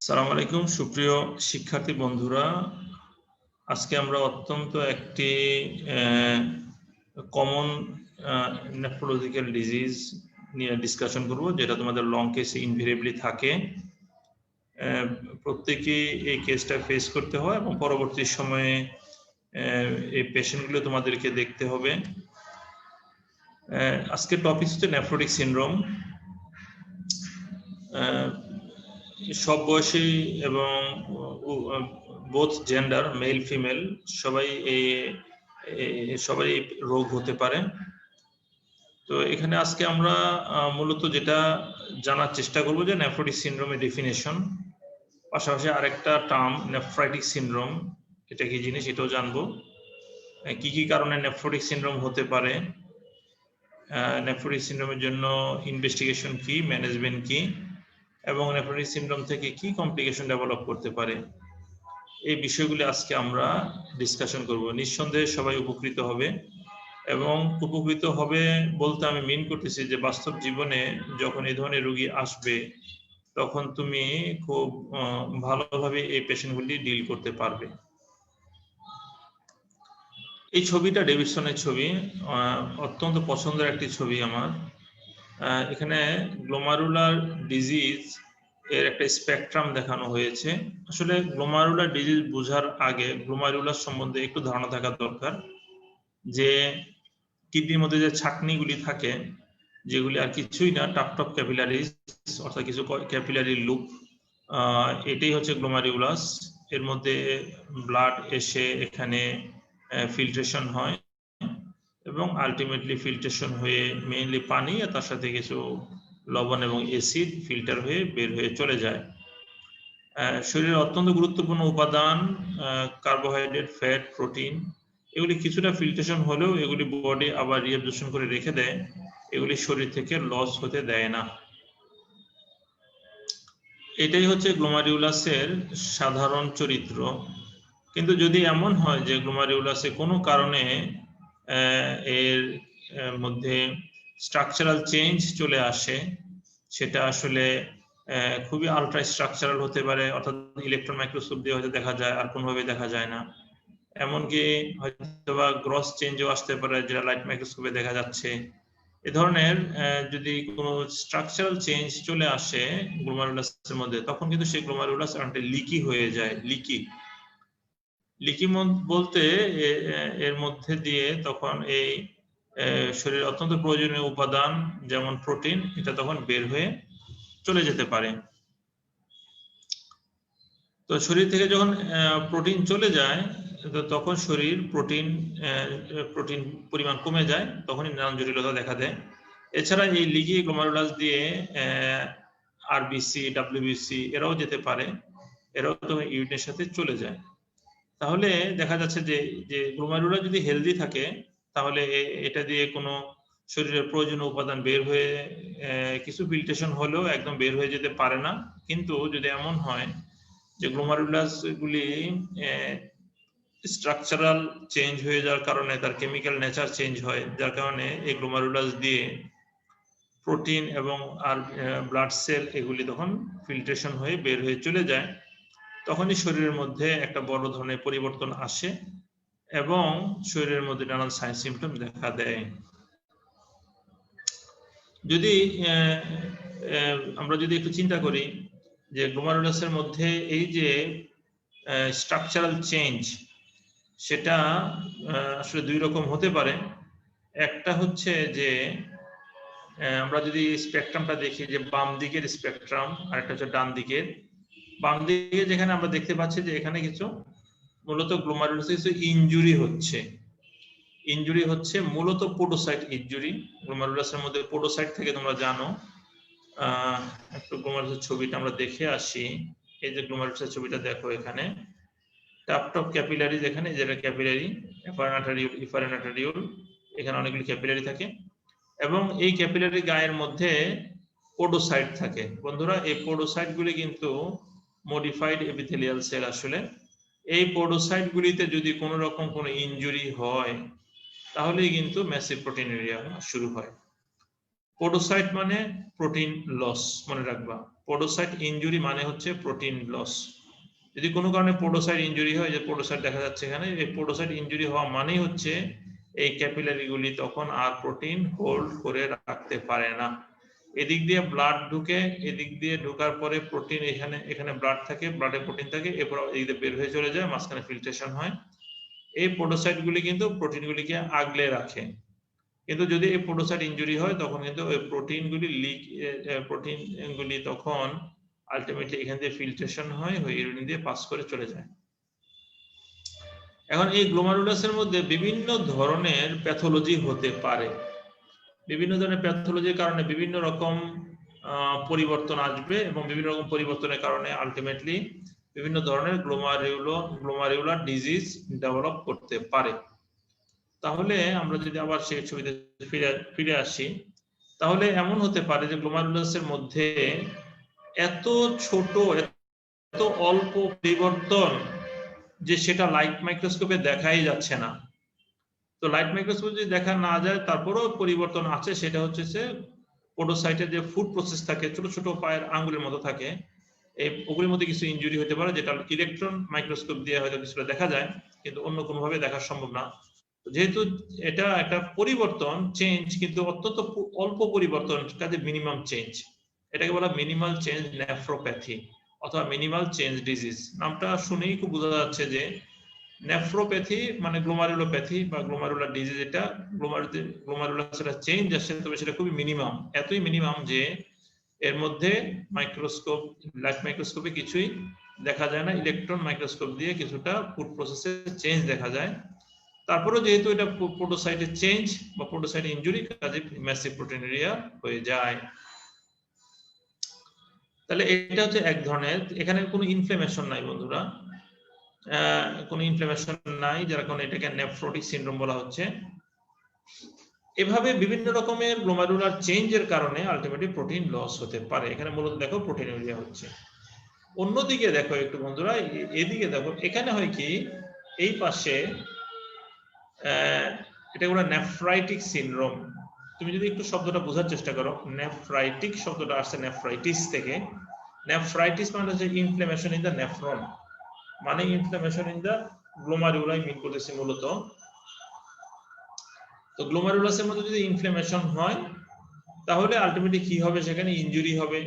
আসসালামু আলাইকুম সুপ্রিয় শিক্ষার্থী বন্ধুরা, আজকে আমরা অত্যন্ত একটি কমন নেফ্রোলজিক্যাল ডিজিজ নিয়ে ডিসকাশন করব, যেটা তোমাদের লং কেসে ইনভেরিয়েবলি থাকে। প্রত্যেকেই এই কেসটা ফেস করতে হয় এবং পরবর্তী সময়ে এই পেশেন্টগুলো তোমাদেরকে দেখতে হবে। আজকের টপিক হচ্ছে নেফ্রোটিক সিনড্রোম। সব বয়সী এবং বোথ জেন্ডার, মেল ফিমেল, সবাই রোগ হতে পারে। তো এখানে আজকে আমরা মূলত যেটা জানার চেষ্টা করব যে নেফ্রোটিক সিনড্রোমের ডেফিনেশন, পাশাপাশি আরেকটা টার্ম নেফ্রাইটিক সিনড্রোম, এটা কি জিনিস এটাও জানবো। কি কি কারণে নেফ্রোটিক সিনড্রোম হতে পারে, নেফ্রোটিক সিনড্রোমের জন্য ইনভেস্টিগেশন কি, ম্যানেজমেন্ট কি, এবং নেফ্রোটিক সিনড্রোম থেকে কি কমপ্লিকেশন ডেভেলপ করতে পারে, এই বিষয়গুলি আজকে আমরা ডিসকাশন করব। নিঃসন্দেহে সবাই উপকৃত হবে, এবং উপকৃত হবে বলতে আমি মিন করতেছি যে বাস্তব জীবনে যখন এই ধরনের রোগী আসবে তখন তুমি খুব ভালোভাবে এই পেশেন্টগুলি ডিল করতে পারবে। এই ছবিটা ডেভিডসনের ছবি, অত্যন্ত পছন্দের একটি ছবি আমার। এখানে গ্লোমারুলার ডিজিজ এর একটা স্পেকট্রাম দেখানো হয়েছে। আসলে গ্লোমারুলার ডিজিজ বোঝার আগে গ্লোমারুলার সম্বন্ধে একটু ধারণা থাকা দরকার, যে কিডনির মধ্যে যে ছাকনিগুলি থাকে, যেগুলি আর কিছুই না, টাপটপ ক্যাপিলারিজ, অর্থাৎ কিছু ক্যাপিলারি লুপ, এটাই হচ্ছে গ্লোমারুলাস। এর মধ্যে ব্লাড এসে এখানে ফিল্ট্রেশন হয় এবং আলটিমেটলি ফিল্ট্রেশন হয়ে মেইনলি পানি আর তার সাথে কিছু লবণ এবং অ্যাসিড ফিল্টার হয়ে বের হয়ে চলে যায়। শরীরের অত্যন্ত গুরুত্বপূর্ণ উপাদান কার্বোহাইড্রেট, ফ্যাট, প্রোটিন, এগুলি কিছুটা ফিল্ট্রেশন হলেও এগুলি বডি আবার রিঅ্যাবজর্পশন করে রেখে দেয়, এগুলি শরীর থেকে লস হতে দেয় না। এটাই হচ্ছে গ্লোমারুলাসের সাধারণ চরিত্র। কিন্তু যদি এমন হয় যে গ্লোমারুলাসে কোনো কারণে এর মধ্যে স্ট্রাকচারাল চেঞ্জ চলে আসে, সেটা আসলে খুবই আলট্রা স্ট্রাকচারাল হতে পারে, অর্থাৎ ইলেকট্রন মাইক্রোস্কোপ দিয়ে হয়তো দেখা যায়, আর কোনোভাবে দেখা যায় না। এমনকি হয়তো বা গ্রস চেঞ্জও আসতে পারে, যেটা লাইট মাইক্রোস্কোপে দেখা যাচ্ছে। এ ধরনের যদি কোনো স্ট্রাকচারাল চেঞ্জ চলে আসে গ্লোমারুলাসের মধ্যে, তখন কিন্তু সেই গ্লোমারুলাস অনেকটা লিকি হয়ে যায়। লিকি বলতে এর মধ্যে দিয়ে তখন এই শরীরের অত্যন্ত প্রয়োজনীয় উপাদান যেমন প্রোটিন, এটা তখন বের হয়ে চলে যেতে পারে। তো শরীর থেকে যখন প্রোটিন চলে যায়, তখন শরীর প্রোটিন পরিমাণ কমে যায়, তখনই নানান জটিলতা দেখা দেয়। এছাড়া এই লিগি গ্লোমারুলাস দিয়ে আরবিসি, ডাব্লিউবিসি এরাও যেতে পারে, এরাও তখন ইউরিনের সাথে চলে যায়। তাহলে দেখা যাচ্ছে যে গ্লোমারুলাস যদি হেলদি থাকে, তাহলে এটা দিয়ে কোনো শরীরের প্রয়োজনীয় উপাদান বের হয়ে কিছু ফিল্ট্রেশন হলেও একদম বের হয়ে যেতে পারে না। কিন্তু যদি এমন হয় যে গ্লোমারুলাস গুলি স্ট্রাকচারাল চেঞ্জ হয়ে যাওয়ার কারণে তার কেমিক্যাল নেচার চেঞ্জ হয়, যার কারণে এই গ্লোমারুলাস দিয়ে প্রোটিন এবং আর ব্লাড সেল এগুলি তখন ফিল্ট্রেশন হয়ে বের হয়ে চলে যায়, তখনই শরীরের মধ্যে একটা বড় ধরনের পরিবর্তন আসে এবং শরীরের মধ্যে নানান সাইন সিমটম দেখা দেয়। যদি আমরা যদি একটু চিন্তা করি যে গ্লোমারুলাসের মধ্যে এই যে স্ট্রাকচারাল চেঞ্জ, সেটা আসলে দুই রকম হতে পারে। একটা হচ্ছে যে আমরা যদি স্পেকট্রামটা দেখি, যে বাম দিকের স্পেকট্রাম আর একটা হচ্ছে ডান দিকের। বাম দিকে যেখানে আমরা দেখতে পাচ্ছি যে এখানে কিছু মূলত গ্লোমারুলাসে কিছু ইনজুরি হচ্ছে মূলত পোডোসাইট ইনজুরি। গ্লোমারুলাসের মধ্যে পোডোসাইট থেকে তোমরা জানো। একটু গ্লোমারুলাসের ছবিটা আমরা দেখে আসি। এই যে গ্লোমারুলাসের ছবিটা দেখো, এখানে টাপটপ ক্যাপিলারি, যেখানে যেটা ক্যাপিলারি, ইফারেনাটারিউল, এখানে অনেকগুলি ক্যাপিলারি থাকে এবং এই ক্যাপিলারি গায়ের মধ্যে পোডোসাইট থাকে। বন্ধুরা, এই পোডোসাইট গুলি কিন্তু মডিফাইড এপিথেলিয়াল সেল। আসলে এই পোডোসাইট গুলিতে যদি কোনো রকম কোনো ইনজুরি হয়, তাহলেই কিন্তু ম্যাসিভ প্রোটিনুরিয়া শুরু হয়। পোডোসাইট মানে প্রোটিন লস, মনে রাখবা। পোডোসাইট ইনজুরি মানে হচ্ছে প্রোটিন লস। যদি কোনো কারণে পোডোসাইট ইনজুরি হয়, যে পোডোসাইট দেখা যাচ্ছে এখানে, এই পোডোসাইট ইনজুরি হওয়া মানেই হচ্ছে এই ক্যাপিলারিগুলি তখন আর প্রোটিন হোল্ড করে রাখতে পারে না। এদিক দিয়ে ব্লাড ঢুকে, এদিক দিয়ে ঢোকার পরে প্রোটিন এখানে ব্লাড থাকে, ব্লাডে প্রোটিন থাকে, এরপর এদিক দিয়ে বের হয়ে চলে যায়, মাঝখানে ফিল্ট্রেশন হয়। এই পোডোসাইটগুলি কিন্তু প্রোটিনগুলিকে আগলে রাখে। কিন্তু যদি এই পোডোসাইট ইনজুরি হয় তখন কিন্তু ওই প্রোটিনগুলি তখন আলটিমেটলি এখান দিয়ে ফিল্ট্রেশন হয়, হয়ে ইউরিন দিয়ে পাস করে চলে যায়। এখন এই গ্লোমারুলাসের মধ্যে বিভিন্ন ধরনের প্যাথোলজি হতে পারে। বিভিন্ন ধরনের প্যাথোলজির কারণে বিভিন্ন রকম পরিবর্তন আসবে, এবং বিভিন্ন রকম পরিবর্তনের কারণে আলটিমেটলি বিভিন্ন ধরনের গ্লোমারুলার ডিজিজ ডেভেলপ করতে পারে। তাহলে আমরা যদি আবার সেই ছবিতে ফিরে আসি, তাহলে এমন হতে পারে যে গ্লোমারুলাসের মধ্যে এত ছোট, এত অল্প পরিবর্তন যে সেটা লাইট মাইক্রোস্কোপে দেখাই যাচ্ছে না। তো লাইট মাইক্রোস্কোপে যদি দেখা না যায় তারপরেও পরিবর্তন আছে, সেটা হচ্ছে যে পোডোসাইটের যে ফুড প্রসেস থাকে, ছোট ছোট পায়ের আঙ্গুলের মতো থাকে, এই ওগুলির মধ্যে কিছু ইনজুরি হতে পারে, যেটা ইলেকট্রন মাইক্রোস্কোপ দিয়ে হয়তো কিছুটা দেখা যায়, কিন্তু অন্য কোনো ভাবে দেখা সম্ভব না। যেহেতু এটা একটা পরিবর্তন, চেঞ্জ, কিন্তু অত্যন্ত অল্প পরিবর্তন, কাজে মিনিমাম চেঞ্জ, এটাকে বলা মিনিমাল চেঞ্জ নেফ্রোপ্যাথি অথবা মিনিমাল চেঞ্জ ডিজিজ। নামটা শুনেই খুব বোঝা যাচ্ছে যে নেফ্রোপ্যাথি মানে গ্লোমারুলোপ্যাথি বা গ্লোমারুলার ডিজিজ। এটা গ্লোমারুলার চেঞ্জ আসছে, তবে সেটা খুবই মিনিমাম, এতই মিনিমাম যে এর মধ্যে লাইট মাইক্রোস্কোপে কিছুই দেখা যায় না, ইলেকট্রন মাইক্রোস্কোপ দিয়ে কিছুটা ফুড প্রসেসে চেঞ্জ দেখা যায়। তারপরেও যেহেতু এটা পোডোসাইটের চেঞ্জ বা পোডোসাইট ইনজুরি, কাজে ম্যাসিভ প্রোটিনুরিয়া হয়ে যায়। তাহলে এটা হচ্ছে এক ধরনের, এখানে কোনো ইনফ্লেমেশন নাই বন্ধুরা, কোনো ইনফ্লেমেশন নাই, যার কারণে এটাকে নেফ্রোটিক সিনড্রোম বলা হচ্ছে। এভাবে বিভিন্ন রকমের গ্লোমারুলার চেঞ্জের কারণে আলটিমেটলি প্রোটিন লস হতে পারে। এখানে মূলত দেখো প্রোটিনুরিয়া হচ্ছে। অন্যদিকে দেখো একটু বন্ধুরা, এদিকে দেখো, এখানে হয় কি, এই পাশে এটা হলো নেফ্রাইটিক সিনড্রোম। তুমি যদি একটু শব্দটা বোঝার চেষ্টা করো, নেফ্রাইটিক শব্দটা আসছে নেফ্রাইটিস থেকে। নেফ্রাইটিস মানে হচ্ছে ইনফ্লেমেশন ইন দ্য নেফ্রন, মানে ইনফ্লেমেশন ইন দ্য গ্লোমারুলাই মিন করতেছে মূলত। তো গ্লোমারুলাসের মধ্যে যদি ইনফ্লেমেশন হয় তাহলে আলটিমেটলি কি হবে, সেখানে ইনজুরি হবে,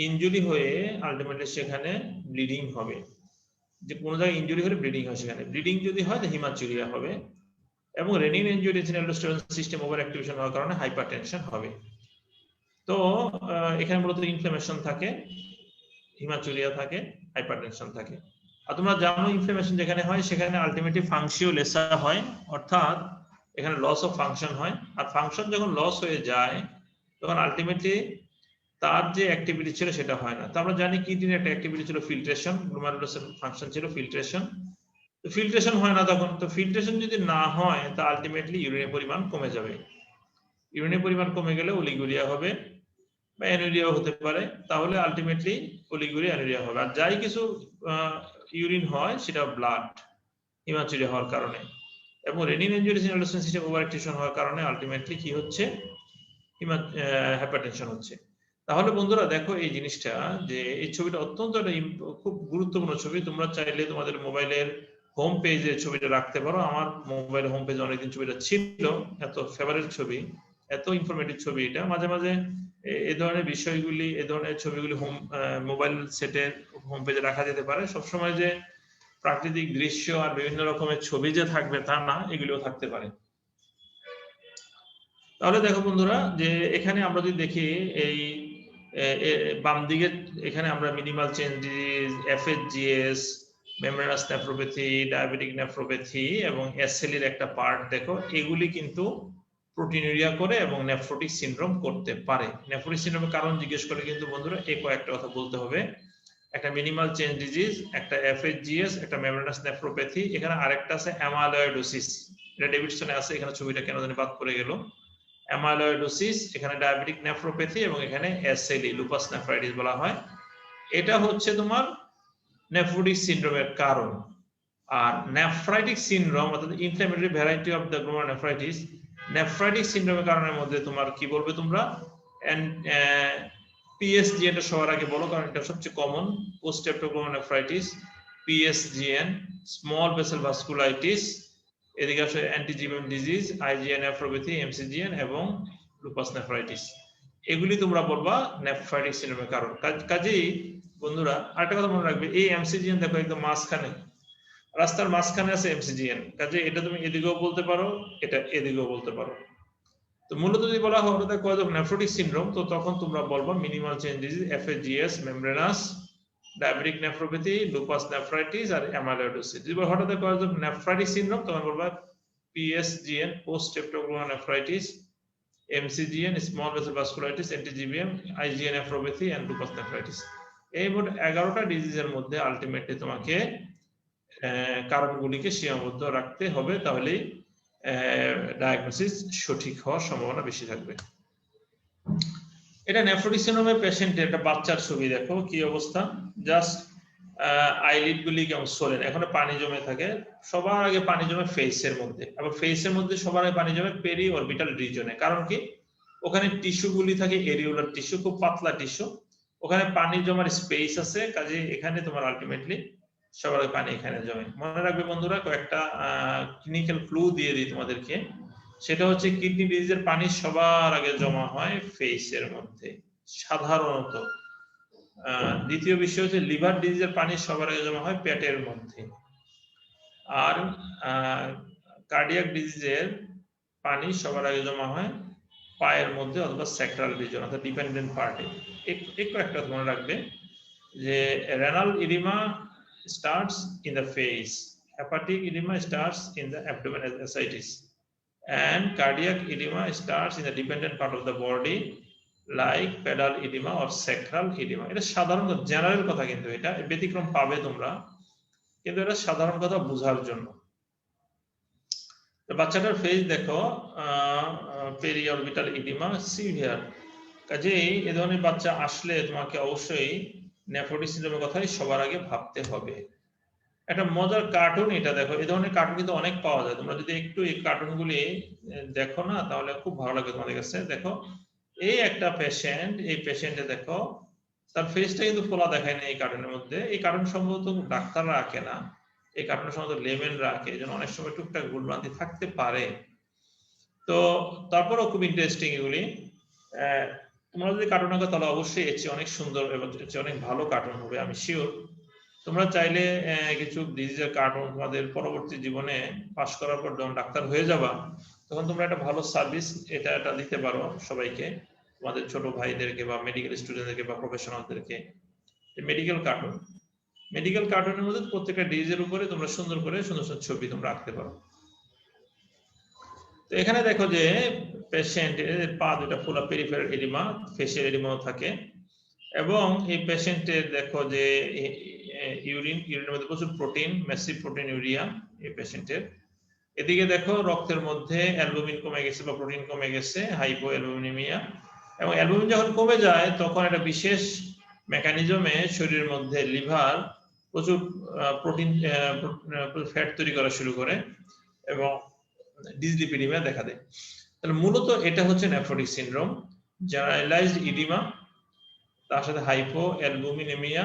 ইনজুরি হয়ে আলটিমেটলি সেখানে ব্লিডিং হবে। যে কোনো জায়গায় ইনজুরি হলে ব্লিডিং হয়, সেখানে ব্লিডিং যদি হয় তাহলে হিমাচুরিয়া হবে, এবং renin angiotensin aldosterone system over activation হওয়ার কারণে হাইপারটেনশন হবে। তো এখানে মূলত ইনফ্লেমেশন থাকে, হিমাচুরিয়া থাকে, হাইপারটেনশন থাকে। আর তোমরা জানো ইনফ্লেমেশন যেখানে হয় সেখানে আলটিমেটলি ফাংশিও লেসা হয়, অর্থাৎ এখানে লস অফ ফাংশন হয়। আর ফাংশন যখন লস হয়ে যায় তখন আলটিমেটলি তার যে অ্যাক্টিভিটি ছিল সেটা হয় না। তো আমরা জানি কিডনির একটা অ্যাক্টিভিটি ছিল ফিল্ট্রেশন, গ্লোমারুলাসের ফাংশন ছিল ফিল্ট্রেশন। তো ফিল্ট্রেশন হয় না তখন, তো ফিল্ট্রেশন যদি না হয় তা আলটিমেটলি ইউরিনের পরিমাণ কমে যাবে। ইউরিনের পরিমাণ কমে গেলে অলিগুরিয়া হবে বা অ্যানুরিয়া হতে পারে, তাহলে আলটিমেটলি অলিগুরিয়া অ্যানুরিয়া হবে। আর যাই কিছু ইউরিন হয় সেটা ব্লাড হিমাচুরিয়া হওয়ার কারণে, এবং renin angiotensin aldosterone system over activation হওয়ার কারণে আলটিমেটলি কি হচ্ছে, হাইপারটেনশন হচ্ছে। তাহলে বন্ধুরা দেখো এই জিনিসটা, যে এই ছবিটা অত্যন্ত খুব গুরুত্বপূর্ণ ছবি। তোমরা চাইলে তোমাদের মোবাইলের হোম পেজে ছবিটা রাখতে পারো। আমার মোবাইল হোম পেজে অনেকদিন ছবিটা ছিল, এত ফেভারিট ছবি, এত ইনফরমেটিভ ছবি এটা। মাঝে মাঝে এই ধরনের বিষয়গুলি, এই ধরনের ছবিগুলি মোবাইল সেটের হোম পেজে রাখা যেতে পারে। সবসময় যে প্রাকৃতিক দৃশ্য আর বিভিন্ন রকমের ছবি যে থাকবে তা না, এগুলিও থাকতে পারে। তাহলে দেখো বন্ধুরা, যে এখানে আমরা যদি দেখি এই বাম দিকে, এখানে আমরা minimal change disease, FSGS, membranous nephropathy, diabetic nephropathy এবং এসএলইর একটা পার্ট দেখো, এগুলি কিন্তু প্রোটিনুরিয়া করে এবং নেফ্রোটিক সিনড্রোম করতে পারে। নেফ্রোটিক সিনড্রোমের কারণ জিজ্ঞেস করে কিন্তু বন্ধুরা এই কয়েকটা কথা বলতে হবে। একটা মিনিমাল চেঞ্জ ডিজিজ, একটা এফএসজিএস, একটা মেমব্রেনাস নেফ্রোপ্যাথি, এখানে আরেকটা আছে অ্যামাইলয়েডোসিস। এটা ডেভিডসনে আছে, এখানে ছবিটা কেন জানি বাদ পড়ে গেল। অ্যামাইলয়েডোসিস, এখানে ডায়াবেটিক নেফ্রোপ্যাথি, এবং এখানে এসএলই লুপাস নেফ্রাইটিস বলা হয়। এটা হচ্ছে তোমার নেফ্রোটিক সিনড্রোমের কারণ। আর নেফ্রাইটিক সিনড্রোম অর্থাৎ inflammatory variety of the glomerulonephritis, nephritic সিনড্রোমের কারণের মধ্যে তোমার কি বলবে তোমরা, PSGN টা সবার আগে বলো, কারণ এটা সবচেয়ে common. Post streptococcitis, PSGN, small vessel vasculitis, এদিকে আসে anti-GBM disease, IgA nephropathy, MCGN এবং লুপাস নেফ্রাইটিস। এগুলি তোমরা বলবা নেফ্রাইটিক সিনড্রোমের কারণ। কাজেই বন্ধুরা আরেকটা কথা মনে রাখবে, এই MCGN দেখো একদম মাঝখানে, রাস্তার মাঝখানে আছে MCGN, কাজে এটা তুমি এদিকেও বলতে পারো, এটা এদিকেও বলতে পারো। তো মূলত যদি বলা হয় হঠাৎ কজ অফ নেফ্রোটিক সিনড্রোম, তো তখন তোমরা বলবা minimal changes, FAGS, membranous, diabetic nephropathy, lupus nephritis আর অ্যামাইলোইডোসিস। যদি হঠাৎ কজ অফ নেফ্রাইটিক সিনড্রোম, তখন বলবা PSGN, post streptococcitis, MCGN, small vessel vasculitis, anti-GBM, IgA nephropathy and lupus nephritis. এই মোট 11টা ডিজিজের মধ্যে আলটিমেটলি তোমাকে কারণগুলিকে সীমাবদ্ধ রাখতে হবে, তাহলেই ডায়াগনোসিস সঠিক হওয়ার সম্ভাবনা বেশি থাকবে। এটা নেফ্রোটিক সিনড্রোমের পেশেন্টের একটা বাচ্চার ছবি, দেখো কি অবস্থা, জাস্ট আইলিড গুলি কেমন সোলেন, এখানে পানি জমে থাকে, সবার আগে পানি জমে ফেসের মধ্যে, আবার ফেসের মধ্যে সবার আগে পানি জমে পেরি অরবিটাল রিজনে। কারণ কি, ওখানে টিস্যু গুলি থাকে, এরিওলার টিস্যু, খুব পাতলা টিস্যু, ওখানে পানি জমার স্পেস আছে, কাজে এখানে তোমার আলটিমেটলি সবার আগে পানি এখানে জমে। মনে রাখবে বন্ধুরা, কয়েকটা ক্লিনিক্যাল ক্লু দিয়ে দিই তোমাদেরকে, সেটা হচ্ছে কিডনি ডিজিজের পানি সবার আগে জমা হয় ফেসের মধ্যে সাধারণত। দ্বিতীয় বিষয় হচ্ছে লিভার ডিজিজের পানি সবার আগে জমা হয় পেটের মধ্যে। আর কার্ডিয়াক ডিজিজের পানি সবার আগে জমা হয় পায়ের মধ্যে অথবা স্যাক্রাল রিজন অর্থাৎ ডিপেন্ডেন্ট পার্টে। একটু একটা মনে রাখবে যে renal oedema starts in the face, hepatic edema starts in the abdomen as ascites, and cardiac edema starts in the dependent part of the body like pedal edema or sacral edema. এটা সাধারণ general কথা, কিন্তু এটা ব্যতিক্রম পাবে তোমরা, কিন্তু এটা সাধারণ কথা বোঝার জন্য। তো বাচ্চাটার ফেস দেখো, পেরি অরবিটাল ইডিমা সিভিয়ার, কাজেই এ ধরনের বাচ্চা আসলে তোমাকে অবশ্যই নেফ্রোটিক সিনড্রোমের কথাই সবার আগে ভাবতে হবে। একটা মজার কার্টুন এটা দেখো, এই ধরনের কার্টুন কিন্তু অনেক পাওয়া যায়, তোমরা যদি একটু এই কার্টুনগুলি দেখো না তাহলে খুব ভালো লাগবে তোমাদের কাছে। দেখো এই একটা পেশেন্ট, এই পেশেন্টে দেখো তার ফেসটা কিন্তু ফোলা দেখায় না এই কার্টুনের মধ্যে। এই কার্টুন সম্ভবত ডাক্তাররা আঁকে না, এই কার্টুন সম্ভবত লেমেনরা আঁকে, এই জন্য অনেক সময় টুকটাক ভুলভ্রান্তি থাকতে পারে। তো তারপরেও খুব ইন্টারেস্টিং এগুলি। তোমরা যদি কার্টুন আঁকো তাহলে অবশ্যই এর চেয়ে অনেক সুন্দর এবং এর চেয়ে অনেক ভালো কার্টুন হবে, আমি শিওর। তোমরা চাইলে কিছু ডিজিজের কার্টুন তোমাদের পরবর্তী জীবনে পাশ করার পর যখন ডাক্তার হয়ে যাবা, তখন তোমরা একটা ভালো সার্ভিস এটা দিতে পারো সবাইকে, তোমাদের ছোট ভাইদেরকে বা মেডিকেল স্টুডেন্টদেরকে বা প্রফেশনালদেরকে। মেডিকেল কার্টুনের মধ্যে প্রত্যেকটা ডিজিজের উপরে তোমরা সুন্দর করে সুন্দর সুন্দর ছবি তোমরা আঁকতে পারো। তো এখানে দেখো যে পেশেন্টের পা দুটা ফোলা, পেরিফেরাল এডিমা, ফেসিয়াল এডিমাও থাকে, এবং এই পেশেন্টের দেখো যে ইউরিনের মধ্যে প্রচুর প্রোটিন, ম্যাসিভ প্রোটিন ইউরিয়া এই পেশেন্টের। এদিকে দেখো রক্তের মধ্যে অ্যালবুমিন কমে গেছে বা প্রোটিন কমে গেছে, হাইপো অ্যালবুমিনেমিয়া। এবং অ্যালবুমিন যখন কমে যায় তখন একটা বিশেষ মেকানিজমে শরীরের মধ্যে লিভার প্রচুর প্রোটিন ফ্যাট তৈরি করা শুরু করে এবং ডিসলিপিডিমিয়া দেখা দেয়। তাহলে মূলত এটা হচ্ছে নেফ্রোটিক সিনড্রোম, জেনারেলাইজড ইডিমা, তার সাথে হাইপো অ্যালবুমিনেমিয়া,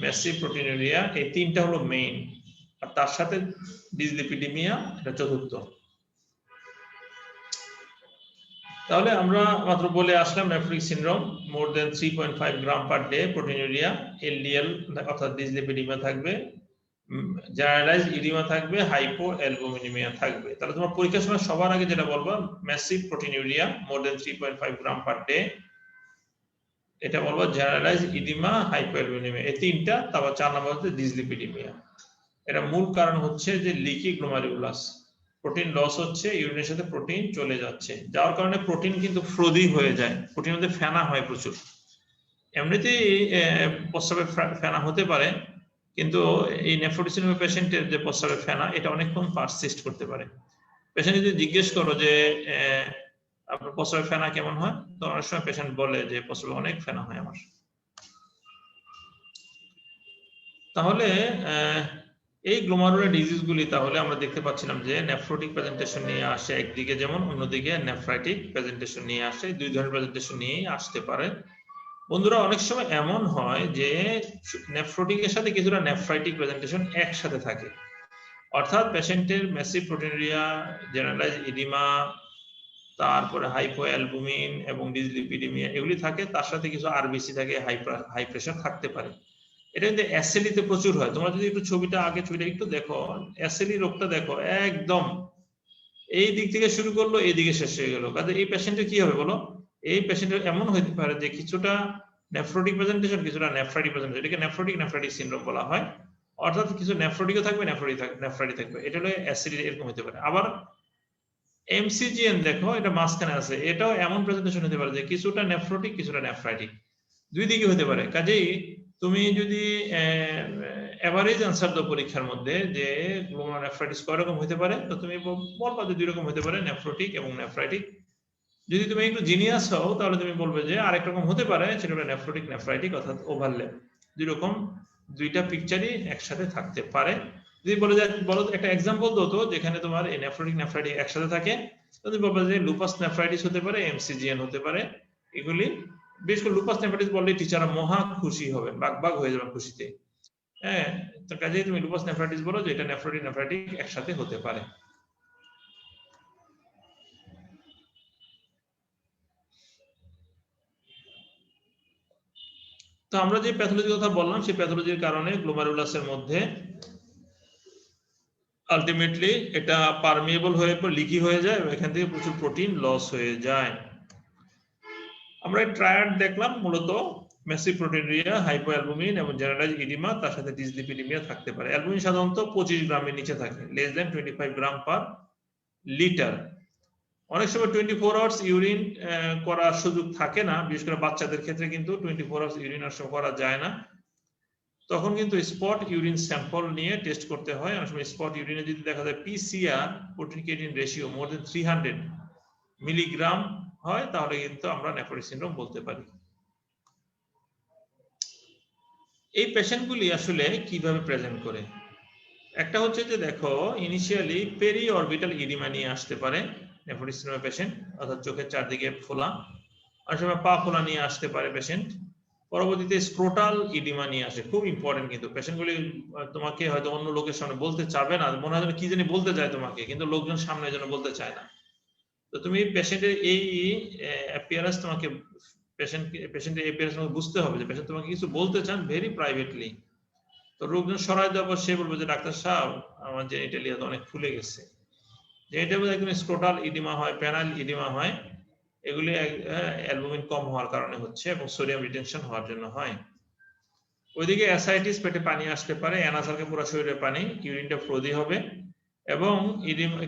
ম্যাসিভ প্রোটিনুরিয়া, এই তিনটা হলো মেইন, আর তার সাথে ডিসলিপিডিমিয়া এটা চতুর্থ। তাহলে আমরা মাত্র বলে আসলাম নেফ্রোটিক সিনড্রোম, মোর দেন 3.5 গ্রাম পার ডে প্রোটিনুরিয়া, এলডিএল অর্থাৎ ডিসলিপিডিমিয়া থাকবে, জেনারেলাইজড ইডিমা থাকবে, হাইপো অ্যালবুমিনেমিয়া থাকবে। তাহলে তোমার পরীক্ষার সময় সবার আগে যেটা বলবা ম্যাসিভ প্রোটিনুরিয়া মোর দেন 3.5 গ্রাম পার ডে, এটা বলবো জেনারেলাইজড ইডিমা, হাইপোঅ্যালবুমিনেমিয়া, এই তিনটা। তারপর 4 নম্বর হচ্ছে ডিসলিপিডিমিয়া। এটা মূল কারণ হচ্ছে যে লিকি গ্লোমারুলাস, প্রোটিন লস হচ্ছে, ইউরিনের সাথে প্রোটিন চলে যাচ্ছে, যাওয়ার কারণে প্রোটিন কিন্তু ফ্রোদি হয়ে যায়, প্রোটিনের মধ্যে ফেনা হয় প্রচুর। এমনিতেই প্রস্রাবে ফেনা হতে পারে, কিন্তু এই নেফ্রোটিক সিনড্রোম পেশেন্টের যে প্রস্রাবে ফেনা এটা অনেকক্ষণ পারসিস্ট করতে পারে। পেশেন্ট যদি জিজ্ঞেস করো যে আপনার প্রস্রাবে ফেনা কেমন হয়, তো অনেক সময় পেশেন্ট বলে যে প্রস্রাবে অনেক ফেনা হয় আমার। তাহলে এই গ্লোমারুলার ডিজিজ গুলি তাহলে আমরা দেখতে পাচ্ছিলাম যে নেফ্রোটিক প্রেজেন্টেশন নিয়ে আসে একদিকে, যেমন অন্যদিকে নেফ্রাইটিক প্রেজেন্টেশন নিয়ে আসে, দুই ধরনের প্রেজেন্টেশন নিয়েই আসতে পারে। বন্ধুরা অনেক সময় এমন হয় যে নেফ্রোটিকের সাথে কিছুটা নেফ্রাইটিক প্রেজেন্টেশন একসাথে থাকে, অর্থাৎ পেশেন্টের ম্যাসিভ প্রোটিনুরিয়া, জেনারেলাইজ ইডিমা, তারপরে হাইপোঅ্যালবুমিন এবং ডিসলিপিডিমিয়া এগুলি থাকে, তার সাথে কিছু আরবিসি থাকে, হাই প্রেশার থাকতে পারে। এটা কিন্তু এসএলইতে প্রচুর হয়। তোমরা যদি একটু ছবিটা একটু দেখো, এসএলই রোগটা দেখো, একদম এই দিক থেকে শুরু করলো এই দিকে শেষ হয়ে গেল। কাজে এই পেশেন্টের কি হবে বলো? এই পেশেন্টের এমন হতে পারে যে কিছুটা নেফ্রোটিক প্রেজেন্টেশন, কিছুটা নেফ্রাইটিক প্রেজেন্টেশন, এটাকে নেফ্রাইটিক সিনড্রোম বলা হয়। অর্থাৎ কিছু নেফ্রোটিকও থাকবে, নেফ্রাইটিক থাকবে, এটা হলো অ্যাসিডি এরকম হতে পারে। আবার এমসিজিএন দেখো, এটা মাঝখানে আছে, এটাও এমন প্রেজেন্টেশন হতে পারে যে কিছুটা নেফ্রোটিক কিছুটা নেফ্রাইটিক, দুই দিকে হতে পারে। কাজেই তুমি যদি এভারেজ অ্যান্সার দাও পরীক্ষার মধ্যে যে গ্লোমেরুলোনেফ্রাইটিস কয় রকম হতে পারে, তো তুমি বলবা যে দুই রকম হতে পারে, নেফ্রোটিক এবং নেফ্রাইটিক। যদি তুমি একটু জিনিয়াস হও তাহলে তুমি বলবে যে আরেক রকম হতে পারে, সেটা হলো নেফ্রোটিক নেফ্রাইটিক, অর্থাৎ ওভারল্যাপ, দুই রকম দুইটা পিকচারই একসাথে থাকতে পারে। যদি বলো একটা এক্সাম্পল দাও তো যেখানে তোমার এই নেফ্রোটিক নেফ্রাইটিক একসাথে থাকে, তুমি বলবে যে লুপাস নেফ্রাইটিস হতে পারে, এমসিজিএন হতে পারে। এগুলি বিশেষ করে লুপাস নেফ্রাইটিস বললে টিচাররা মহা খুশি হবে, বাগ হয়ে যাবে খুশিতে। হ্যাঁ, তো কাজেই তুমি লুপাস নেফ্রাইটিস বলো যে এটা নেফ্রোটিক নেফ্রাইটিক একসাথে হতে পারে। তো আমরা যে প্যাথোলজির কথা বললাম, সেই প্যাথোলজির কারণে গ্লোমেরুলাসের মধ্যে আলটিমেটলি এটা পারমিয়েবল হয়ে লিকি হয়ে যায়, এখান থেকে প্রচুর প্রোটিন লস হয়ে যায়। আমরা ট্রায়াড দেখলাম, মূলত ম্যাসিভ প্রোটিনুরিয়া, হাইপোঅ্যালবুমিন এবং জেনারেলাইজ ইডিমা, তার সাথে ডিসলিপিডিমিয়া থাকতে পারে। অ্যালবুমিন সাধারণত 25 গ্রামের নিচে থাকে, লেস দেন 25 গ্রাম পার লিটার। অনেক সময় 24 আওয়ার্স ইউরিন করার সুযোগ থাকে না, বিশেষ করে বাচ্চাদের ক্ষেত্রে কিন্তু 24 আওয়ার্স ইউরিন করা যায় না। তখন কিন্তু স্পট ইউরিন স্যাম্পল নিয়ে টেস্ট করতে হয়। অনেক সময় স্পট ইউরিনে যদি দেখা যায় পিসিআর, প্রোটিন ক্রিয়েটিন রেশিও মোর দেন 300 মিলিগ্রাম হয়, তাহলে কিন্তু আমরা নেফ্রোটিক সিনড্রোম বলতে পারি। এই পেশেন্টগুলি আসলে কিভাবে প্রেজেন্ট করে? একটা হচ্ছে যে দেখো, ইনিশিয়ালি পেরি অরবিটাল ইডিমা নিয়ে আসতে পারে নেফ্রোটিক সিনড্রোমের পেশেন্ট, অর্থাৎ চোখের চারদিকে ফোলা। অনেক সময় পা ফোলা নিয়ে আসতে পারে পেশেন্ট। পরবর্তীতে স্ক্রোটাল ইডিমা নিয়ে আসে, খুব ইম্পর্টেন্ট কিন্তু। পেশেন্টগুলি তোমাকে হয়তো অন্য লোকের সামনে বলতে চাবে না, মনে হয় কি জানি বলতে চায় তোমাকে, কিন্তু লোকজন সামনে যেন বলতে চায় না। তো তুমি পেশেন্টের এই অ্যাপিয়ারেন্স, তোমাকে পেশেন্টের অ্যাপিয়ারেন্স তোমাকে বুঝতে হবে যে পেশেন্ট তোমাকে কিছু বলতে চান ভেরি প্রাইভেটলি। তো লোকজন সরাই দেওয়ার পর সে বলবে যে ডাক্তার সাহেব, আমার জেনিটালিয়া তো অনেক ফুলে গেছে। জেনিটালিয়া একদম স্ক্রোটাল ইডিমা হয়, প্যানাল ইডিমা হয়, এগুলি অ্যালবুমিন কম হওয়ার কারণে হচ্ছে এবং সোডিয়াম রিটেনশন হওয়ার জন্য হয়। ওইদিকে অ্যাসাইটিস, পেটে পানি আসতে পারে, অ্যানাসালকে পুরো শরীরে পানি, ইউরিনটা ফ্রোজি হবে এবং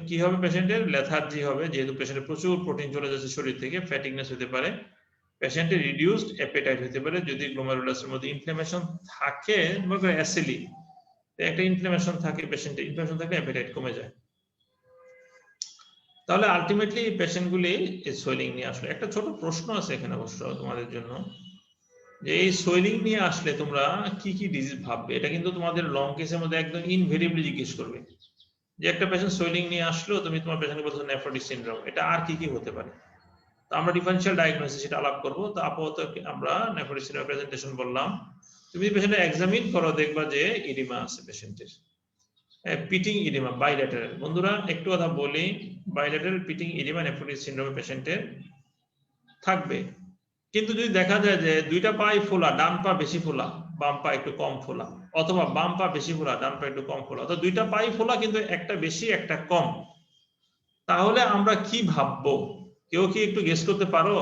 কি হবে, পেশেন্টের লেথার্জি হবে, যেহেতু পেশেন্টের প্রচুর প্রোটিন চলে যাচ্ছে শরীর থেকে, ফ্যাটিকনেস হতে পারে, পেশেন্টের রিডিউসড অ্যাপেটাইট হতে পারে। যদি গ্লোমেরুলাসের মধ্যে ইনফ্লামেশন থাকে, মনে করে অ্যাসিলি একটা ইনফ্লামেশন থাকে, পেশেন্টের ইনফ্লামেশন থাকলে অ্যাপেটাইট কমে যায়। তাহলে আলটিমেটলি এই পেশেন্টগুলি সোয়েলিং নিয়ে আসলে একটা ছোট প্রশ্ন আছে এখানে অবশ্য তোমাদের জন্য, যে এই সোয়েলিং নিয়ে আসলে তোমরা কি কি ডিজিজ ভাববে। এটা কিন্তু তোমাদের লং কেসের মধ্যে একদম ইনভেরিয়েবলি জিজ্ঞেস করবে যে একটা পেশেন্ট সোয়েলিং নিয়ে আসলো, তুমি তোমার পেশেন্টকে বলছো নেফ্রোটিক সিনড্রোম, এটা আর কি কি হতে পারে। তো আমরা ডিফারেনশিয়াল ডায়াগনোসিস সেটা আলাপ করবো। তো আপাতত আমরা নেফ্রোটিক সিনড্রোম প্রেজেন্টেশন বললাম। তুমি পেশেন্টে এক্সামিন করো, দেখবা যে ইডিমা আছে পেশেন্টের, পিটিং ইডিমা বাইল্যাটারাল। বন্ধুরা একটু কথা বলি, বাইল্যাটারাল পিটিং ইডিমা নেফ্রোটিক সিনড্রোমের পেশেন্টের থাকবে। কিন্তু যদি দেখা যায় যে দুইটা পাই ফোলা, ডান পা বেশি ফোলা, বাম পা একটু কম ফোলা, অথবা বাম পা বেশি ফোলা, ডান পা একটু কম ফোলা, অথবা দুইটা পাই ফোলা কিন্তু একটা বেশি একটা কম, তাহলে আমরা কি ভাববো? কেউ কি একটু গেস করতে পারো?